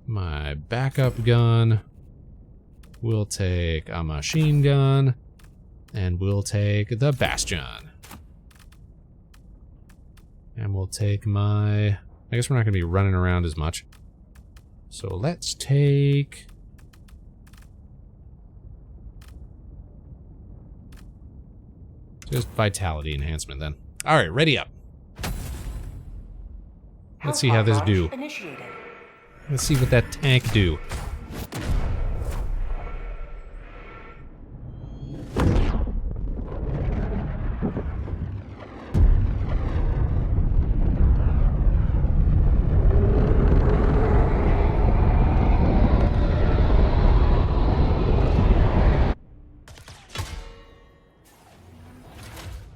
my backup gun. We'll take a machine gun. And we'll take the Bastion. And we'll take my... I guess we're not going to be running around as much. So let's take... just vitality enhancement then. Alright, ready up. Let's see how this do. Initiated. Let's see what that tank do.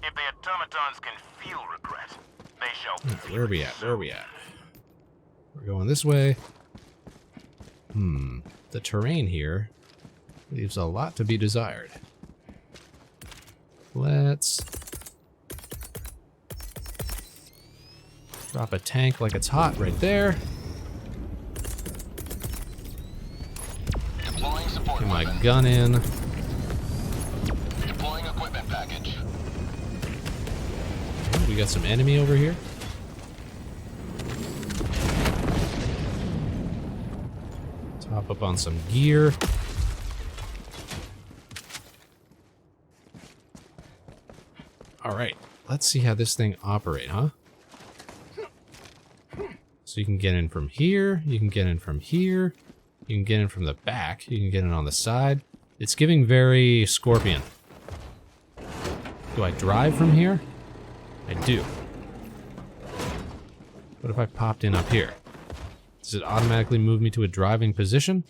If the automatons can feel regret, they shall feel Where are we at? Where are we at? We're going this way. The terrain here leaves a lot to be desired. Let's drop a tank like it's hot right there. Deploying support Get my weapon. gun in. Deploying equipment package. We got some enemy over here. Top up on some gear. Alright, let's see how this thing operates, huh? So you can get in from here, you can get in from here, you can get in from the back, you can get in on the side. It's giving very Scorpion. Do I drive from here? I do. What if I popped in up here? Does it automatically move me to a driving position?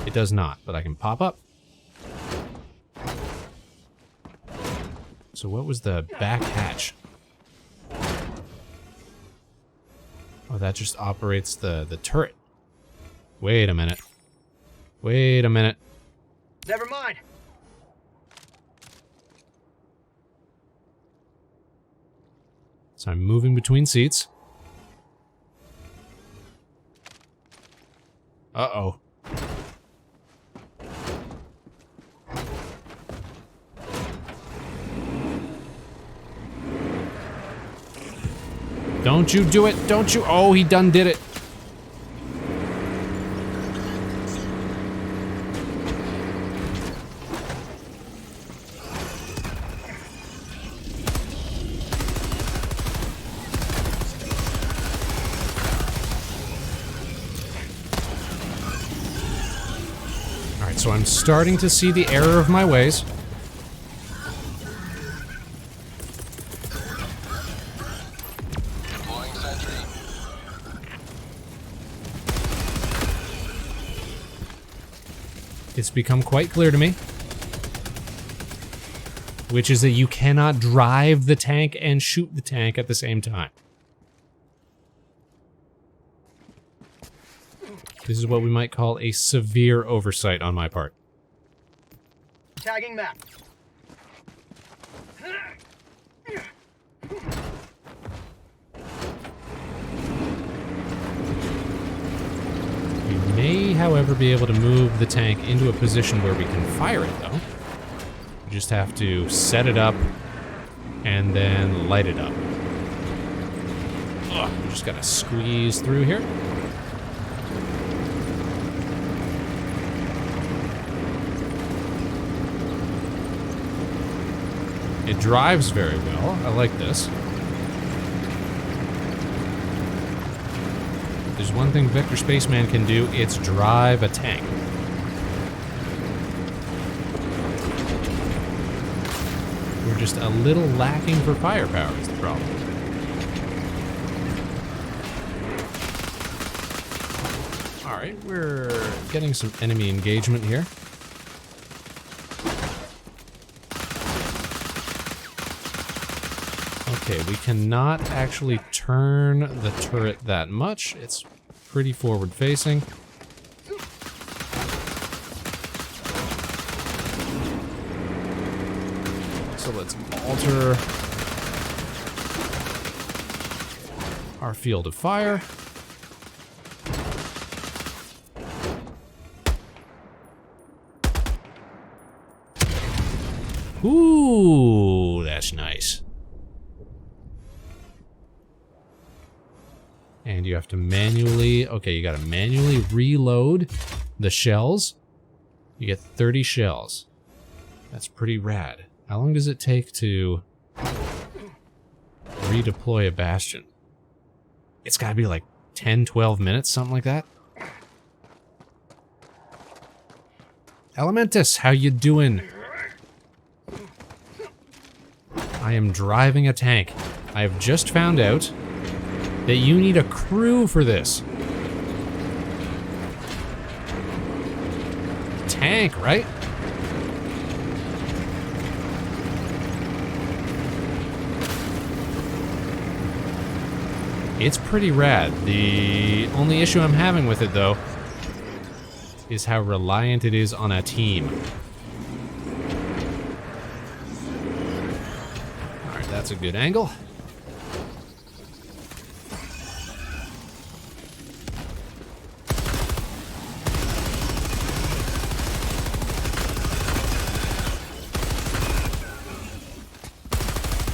It does not, but I can pop up. So what was the back hatch? Oh, that just operates the turret. Wait a minute. Wait a minute. Never mind. So I'm moving between seats. Uh-oh. Don't you do it. Don't you. Oh, he done did it. Alright, so I'm starting to see the error of my ways. It's become quite clear to me, which is that you cannot drive the tank and shoot the tank at the same time. This is what we might call a severe oversight on my part. Tagging map. We may, however, be able to move the tank into a position where we can fire it, though. We just have to set it up and then light it up. Ugh, we just gotta squeeze through here. It drives very well. I like this. There's one thing Vector Spaceman can do, it's drive a tank. We're just a little lacking for firepower is the problem. Alright, we're getting some enemy engagement here. Okay, we cannot actually turn the turret that much. It's pretty forward-facing. So let's alter our field of fire. Ooh, that's nice. And you have to manually, okay, you gotta manually reload the shells. You get 30 shells. That's pretty rad. How long does it take to redeploy a bastion? It's gotta be like 10, 12 minutes, something like that. Elementus, how you doing? I am driving a tank. I have just found out that you need a crew for this. Tank, right? It's pretty rad. The only issue I'm having with it, though, is how reliant it is on a team. Alright, that's a good angle.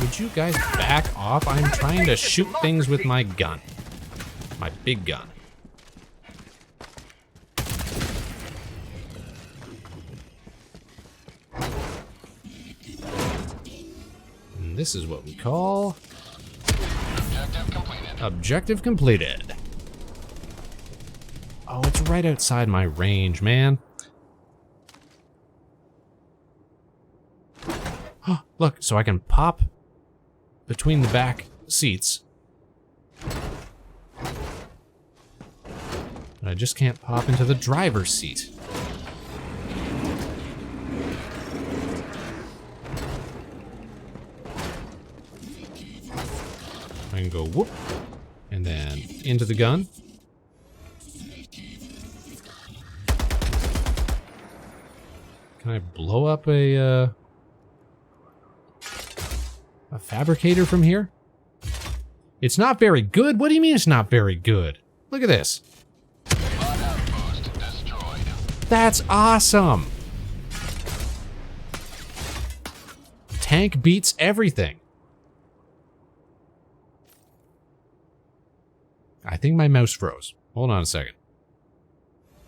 Would you guys back off? I'm trying to shoot things with my gun. My big gun. And this is what we call... Objective completed. Objective completed. Oh, it's right outside my range, man. Oh, look, so I can pop between the back seats. But I just can't pop into the driver's seat. I can go whoop, and then into the gun. Can I blow up a fabricator from here? It's not very good? What do you mean it's not very good? Look at this. That's awesome! Tank beats everything. I think my mouse froze. Hold on a second.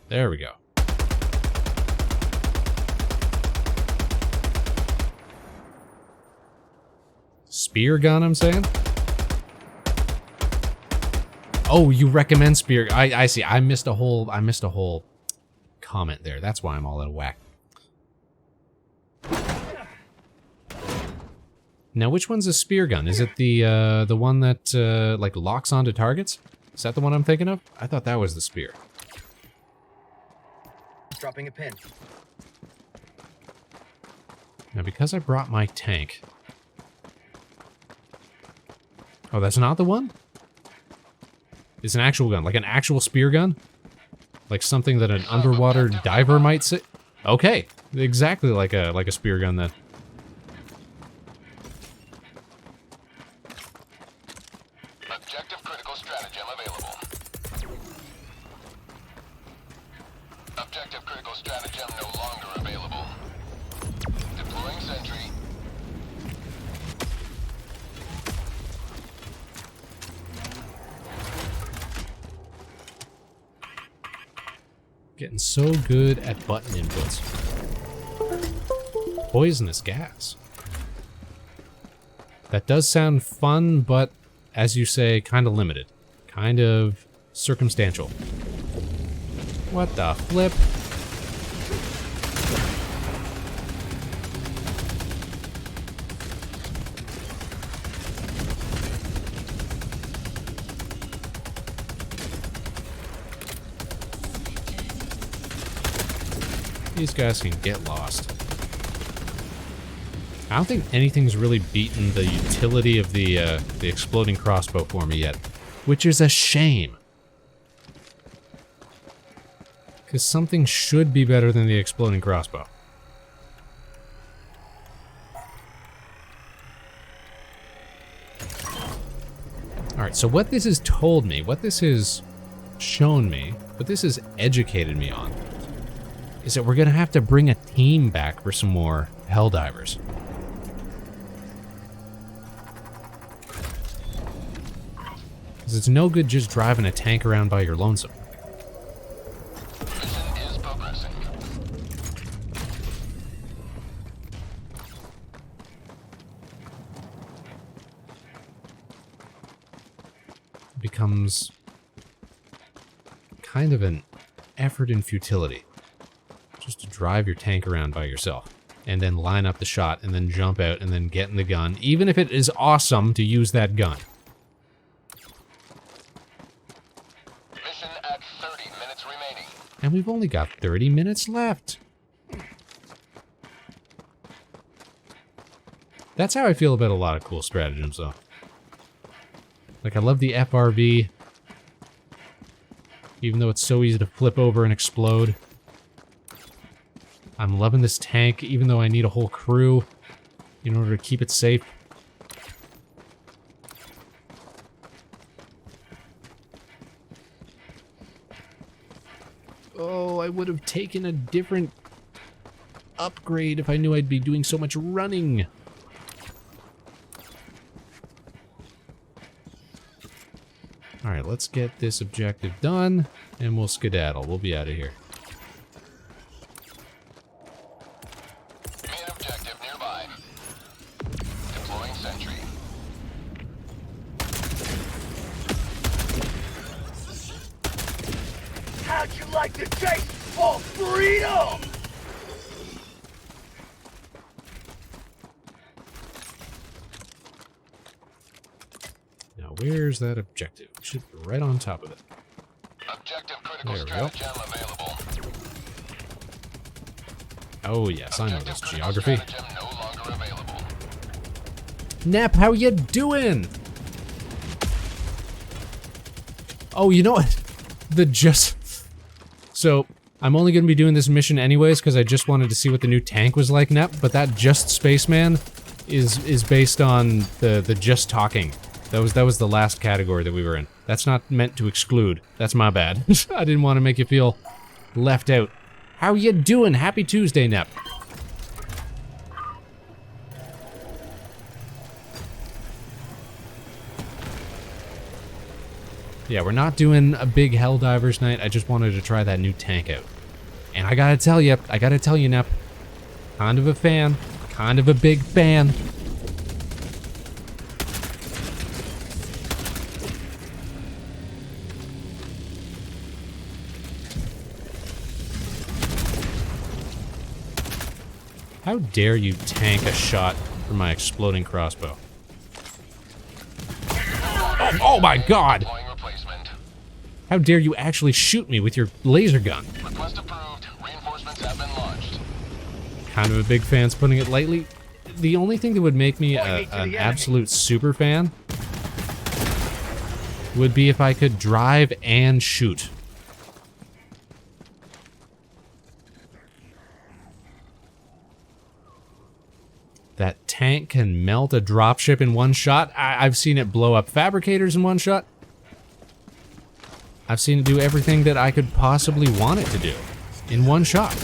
There we go. Spear gun, I'm saying? Oh, you recommend spear? I see. I missed a whole comment there. That's why I'm all out of whack. Now, which one's a spear gun? Is it the one that like locks onto targets? Is that the one I'm thinking of? I thought that was the spear. Dropping a pin. Now, because I brought my tank. Oh, that's not the one? It's an actual gun, like an actual spear gun? Like something that an underwater diver might say? Okay, exactly like a spear gun then. Objective critical stratagem available. Objective critical stratagem no longer available. Deploying sentry. Getting so good at button inputs. Poisonous gas. That does sound fun, but as you say, kind of limited. Kind of circumstantial. What the flip? These guys can get lost. I don't think anything's really beaten the utility of the exploding crossbow for me yet, which is a shame. Because something should be better than the exploding crossbow. Alright, so what this has told me, what this has shown me, what this has educated me on, is that we're gonna have to bring a team back for some more Helldivers. Because it's no good just driving a tank around by your lonesome. Mission is progressing. It becomes kind of an effort in futility. Just to drive your tank around by yourself. And then line up the shot, and then jump out, and then get in the gun. Even if it is awesome to use that gun. Mission at 30 minutes remaining. And we've only got 30 minutes left. That's how I feel about a lot of cool stratagems, though. Like, I love the FRV. Even though it's so easy to flip over and explode. I'm loving this tank, even though I need a whole crew in order to keep it safe. Oh, I would have taken a different upgrade if I knew I'd be doing so much running. Alright, let's get this objective done, and we'll skedaddle. We'll be out of here. Main objective nearby. Deploying sentry. How'd you like to taste for freedom? Now, where's that objective? It should be right on top of it. Objective critical There we go. stratagem available. Oh yes, I know this geography. Stratagem no longer available. Nap, how you doing? Oh, you know what? So, I'm only going to be doing this mission anyways because I just wanted to see what the new tank was like, Nep, but that Just Spaceman is based on the Just Talking. That was the last category that we were in. That's not meant to exclude. That's my bad. I didn't want to make you feel left out. How you doing? Happy Tuesday, Nep. Yeah, we're not doing a big Helldivers night. I just wanted to try that new tank out. And I gotta tell you, Nep. Kind of a fan. Kind of a big fan. How dare you tank a shot from my exploding crossbow? Oh my god! Deploying replacement. How dare you actually shoot me with your laser gun? Request approved. Reinforcements have been launched. Kind of a big fan, putting it lightly. The only thing that would make me an absolute super fan would be if I could drive and shoot. That tank can melt a dropship in one shot. I've seen it blow up fabricators in one shot. I've seen it do everything that I could possibly want it to do in one shot.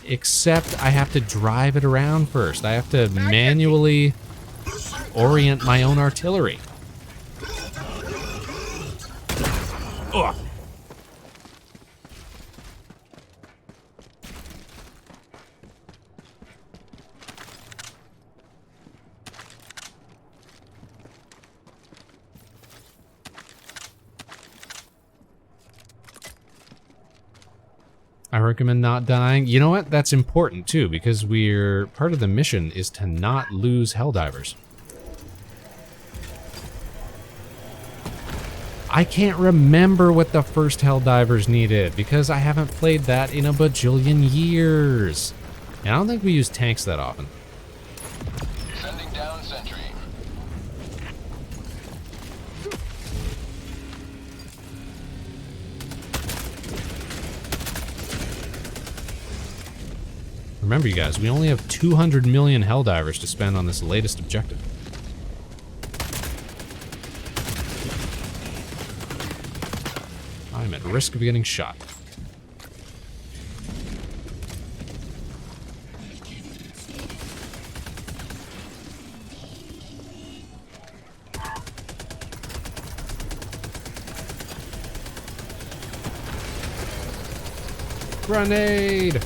Except I have to drive it around first. I have to manually orient my own artillery. Ugh. I recommend not dying. You know what? That's important too, because we're part of the mission is to not lose Helldivers. I can't remember what the first Helldivers needed because I haven't played that in a bajillion years. And I don't think we use tanks that often. Sending down sentry. Remember, you guys, we only have 200 million Helldivers to spend on this latest objective. I'm at risk of getting shot. Grenade!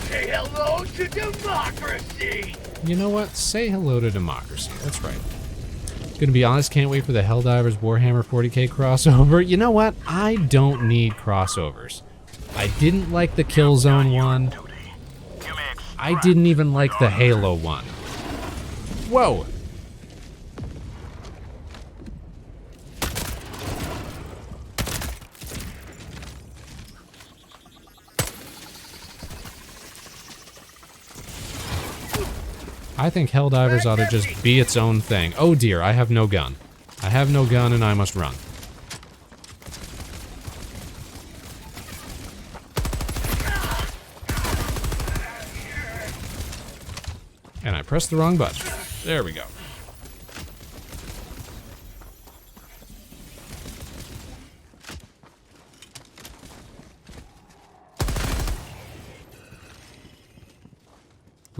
Say hello to democracy! You know what? Say hello to democracy. That's right. Gonna be honest, can't wait for the Helldivers Warhammer 40k crossover. You know what? I don't need crossovers. I didn't like the Killzone one. I didn't even like the Halo one. Whoa! I think Helldivers ought to just be its own thing. Oh dear, I have no gun. I have no gun and I must run. And I pressed the wrong button. There we go.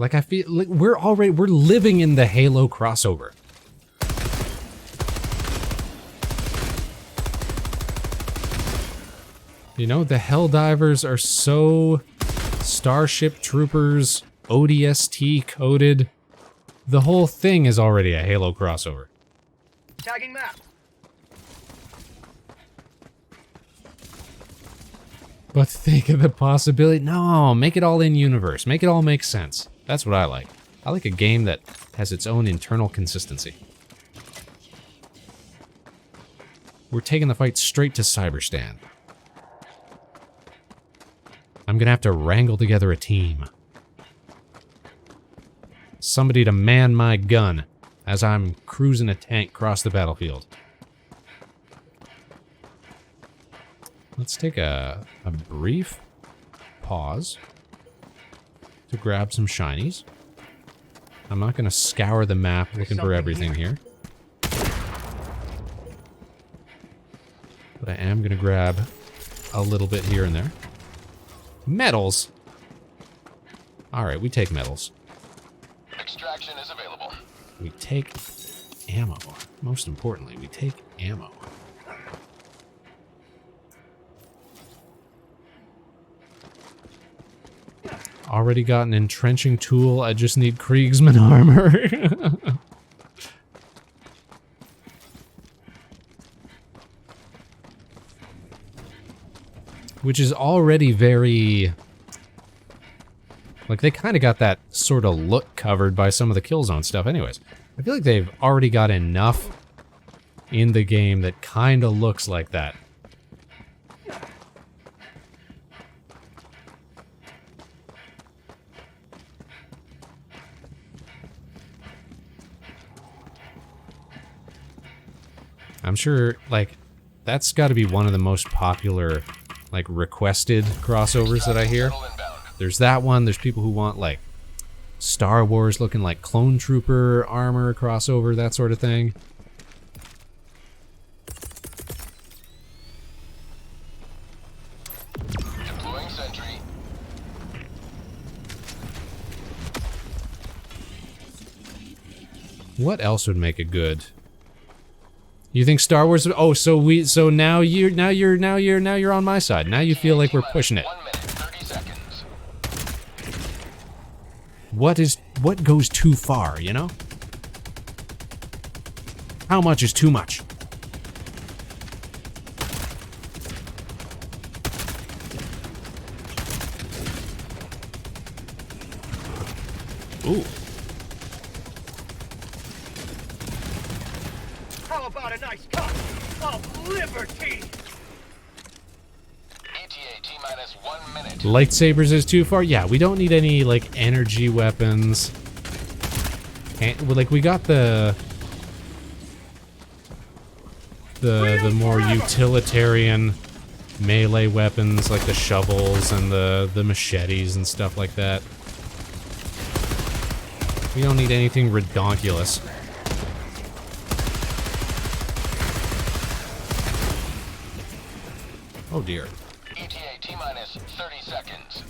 Like, I feel like we're living in the Halo crossover. You know, the Helldivers are so Starship Troopers ODST coded. The whole thing is already a Halo crossover. Tagging map. But think of the possibility. No, make it all in universe. Make it all make sense. That's what I like. I like a game that has its own internal consistency. We're taking the fight straight to Cyberstan. I'm gonna have to wrangle together a team. Somebody to man my gun as I'm cruising a tank across the battlefield. Let's take a brief pause. to grab some shinies. I'm not going to scour the map looking for everything here. But I am going to grab a little bit here and there. Medals! Alright, we take medals. Extraction is available. We take ammo. Most importantly, we take ammo. Already got an entrenching tool. I just need Kriegsman armor. Which is already very... Like, they kind of got that sort of look covered by some of the Killzone stuff anyways. I feel like they've already got enough in the game that kind of looks like that. I'm sure, like, that's got to be one of the most popular, like, requested crossovers that I hear. There's that one. There's people who want, like, Star Wars looking like Clone Trooper armor crossover, that sort of thing. Deploying sentry. What else would make a good... You think Star Wars? Oh, so now you're on my side. Now you feel like we're pushing it. 1 minute, 30 seconds. What goes too far, you know? How much is too much? Ooh. How about a nice cut of liberty? ETA T-minus 1 minute. Lightsabers is too far? Yeah, we don't need any, like, energy weapons. And, like, we got the more utilitarian melee weapons, like the shovels and the machetes and stuff like that. We don't need anything redonkulous. Oh dear. ETA T-minus 30 seconds.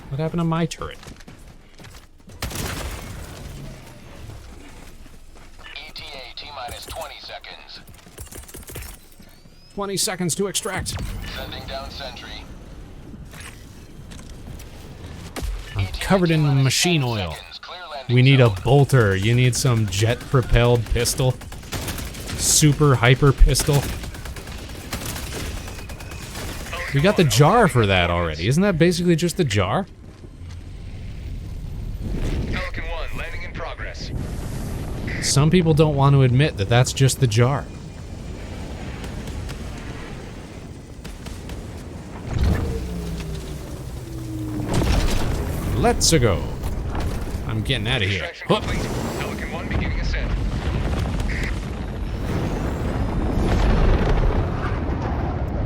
What happened to my turret? ETA T-minus 20 seconds. 20 seconds to extract. Sending down sentry. I'm covered in T-minus machine 10 oil. seconds. Clear landing We need a zone. bolter. You need some jet-propelled pistol. Super hyper pistol. We got the jar for that already. Isn't that basically just the jar? Pelican 1, landing in progress. Some people don't want to admit that that's just the jar. Let's go. I'm getting out of here. Extraction Huh. complete. Pelican 1 beginning ascent.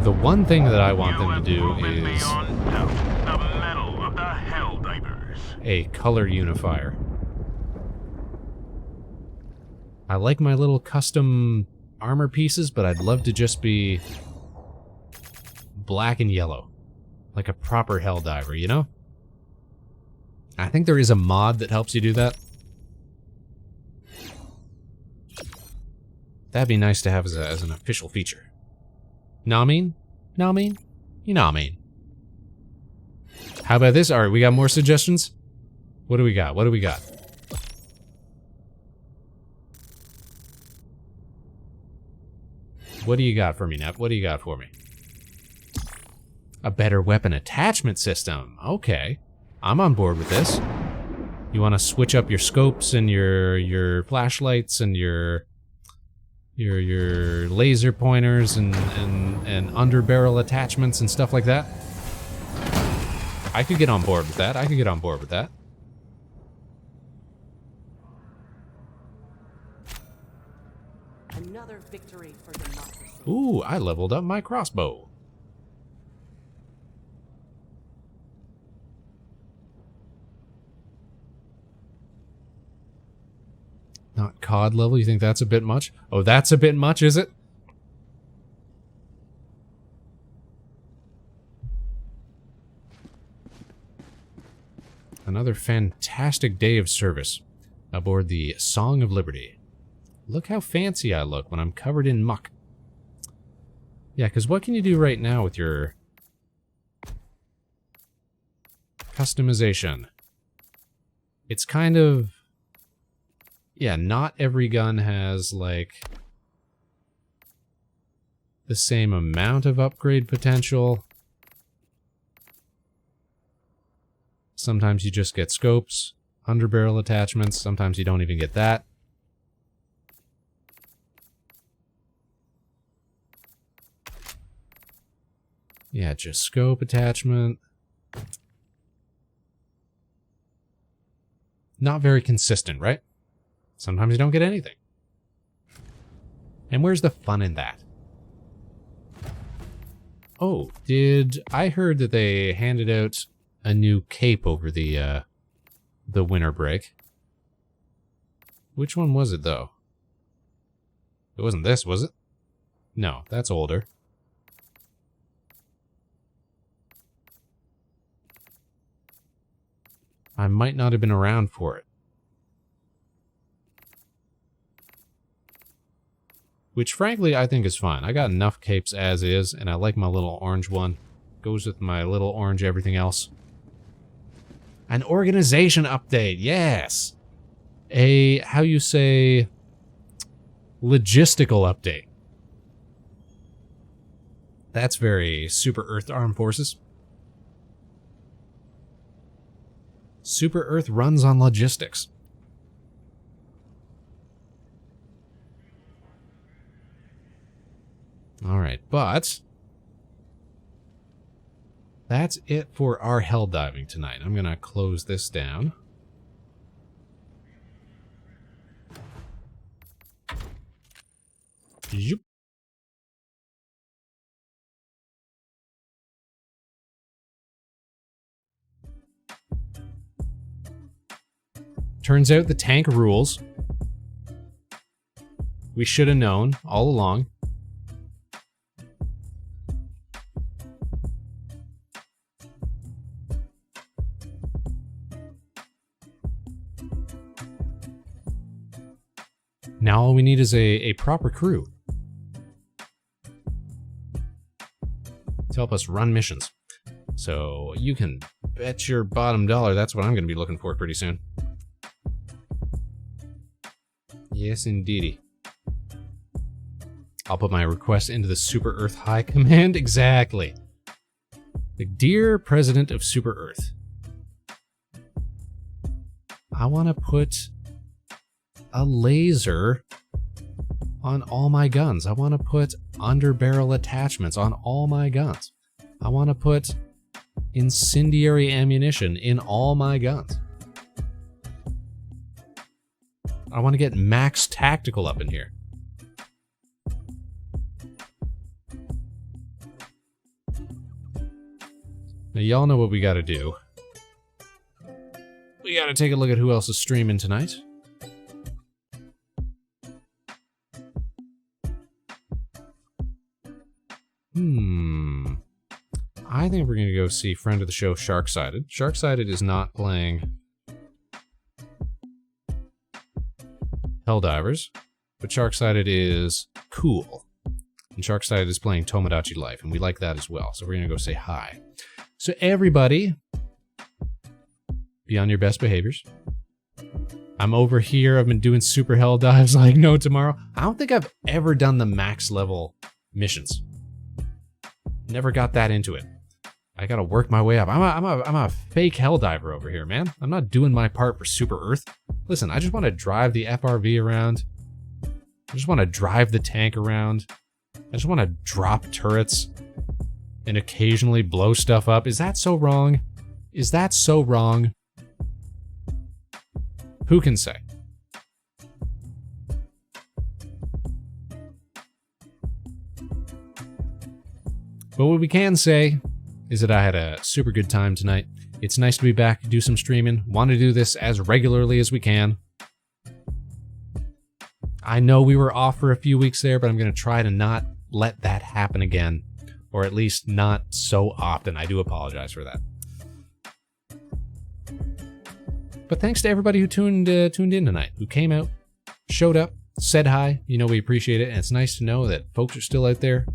The one thing that I want them to do is the metal of the Helldivers. a color unifier. I like my little custom armor pieces, but I'd love to just be black and yellow. Like a proper Helldiver, you know? I think there is a mod that helps you do that. That'd be nice to have as an official feature. Know what I mean? Know what I mean? You know what I mean. How about this? Alright, we got more suggestions? What do we got? What do we got? What do you got for me, Nep? What do you got for me? A better weapon attachment system. Okay. I'm on board with this. You want to switch up your scopes and your flashlights and your laser pointers and underbarrel attachments and stuff like that? I could get on board with that. I could get on board with that. Another victory for democracy. Ooh, I leveled up my crossbow. Not COD level? You think that's a bit much? Oh, that's a bit much, is it? Another fantastic day of service aboard the Song of Liberty. Look how fancy I look when I'm covered in muck. Yeah, because what can you do right now with your customization? It's kind of... yeah, not every gun has, like, the same amount of upgrade potential. Sometimes you just get scopes, underbarrel attachments. Sometimes you don't even get that. Yeah, just scope attachment. Not very consistent, right? Sometimes you don't get anything. And where's the fun in that? Oh, I heard that they handed out a new cape over the winter break. Which one was it, though? It wasn't this, was it? No, that's older. I might not have been around for it. Which, frankly, I think is fine. I got enough capes as is, and I like my little orange one. Goes with my little orange everything else. An organization update, yes! A, how you say, logistical update. That's very Super Earth Armed Forces. Super Earth runs on logistics. Alright, but that's it for our hell diving tonight. I'm gonna close this down. Yoop. Turns out the tank rules. We should have known all along. Now all we need is a proper crew to help us run missions. So you can bet your bottom dollar that's what I'm going to be looking for pretty soon. Yes, indeedy. I'll put my request into the Super Earth High Command. Exactly. The Dear President of Super Earth, I want to put a laser on all my guns. I want to put underbarrel attachments on all my guns. I want to put incendiary ammunition in all my guns. I want to get max tactical up in here. Now y'all know what we gotta do. We gotta take a look at who else is streaming tonight. I think we're gonna go see friend of the show, Sharksided. Sharksided is not playing Helldivers, but Sharksided is cool. And Sharksided is playing Tomodachi Life, and we like that as well. So we're gonna go say hi. So everybody, be on your best behaviors. I'm over here, I've been doing super hell dives like no tomorrow. I don't think I've ever done the max level missions. Never got that into it. I gotta work my way up. I'm a fake hell diver over here, man. I'm not doing my part for Super Earth. Listen, I just want to drive the FRV around. I just want to drive the tank around. I just want to drop turrets and occasionally blow stuff up. Is that so wrong? Is that so wrong? Who can say? But what we can say is that I had a super good time tonight. It's nice to be back, do some streaming. Want to do this as regularly as we can. I know we were off for a few weeks there, but I'm going to try to not let that happen again, or at least not so often. I do apologize for that. But thanks to everybody who tuned in tonight, who came out, showed up, said hi. You know, we appreciate it, and it's nice to know that folks are still out there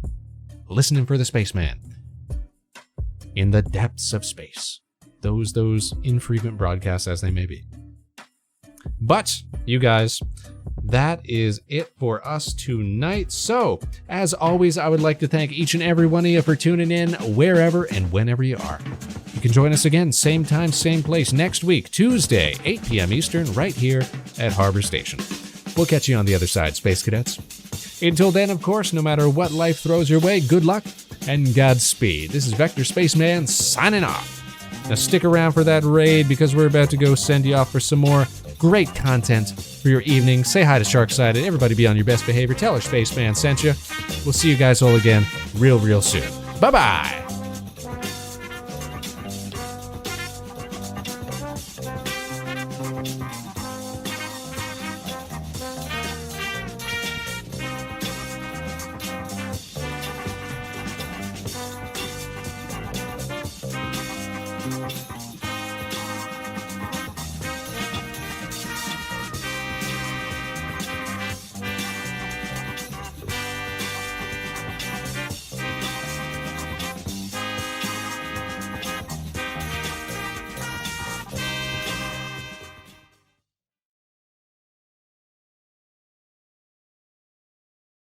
listening for the Spaceman in the depths of space. Those infrequent broadcasts as they may be. But, you guys, that is it for us tonight. So, as always, I would like to thank each and every one of you for tuning in wherever and whenever you are. You can join us again, same time, same place, next week, Tuesday, 8 p.m. Eastern, right here at Harbor Station. We'll catch you on the other side, Space Cadets. Until then, of course, no matter what life throws your way, good luck and Godspeed. This is Vector Spaceman signing off. Now stick around for that raid because we're about to go send you off for some more great content for your evening. Say hi to Sharkside and everybody be on your best behavior. Tell her Spaceman sent you. We'll see you guys all again real soon. Bye-bye.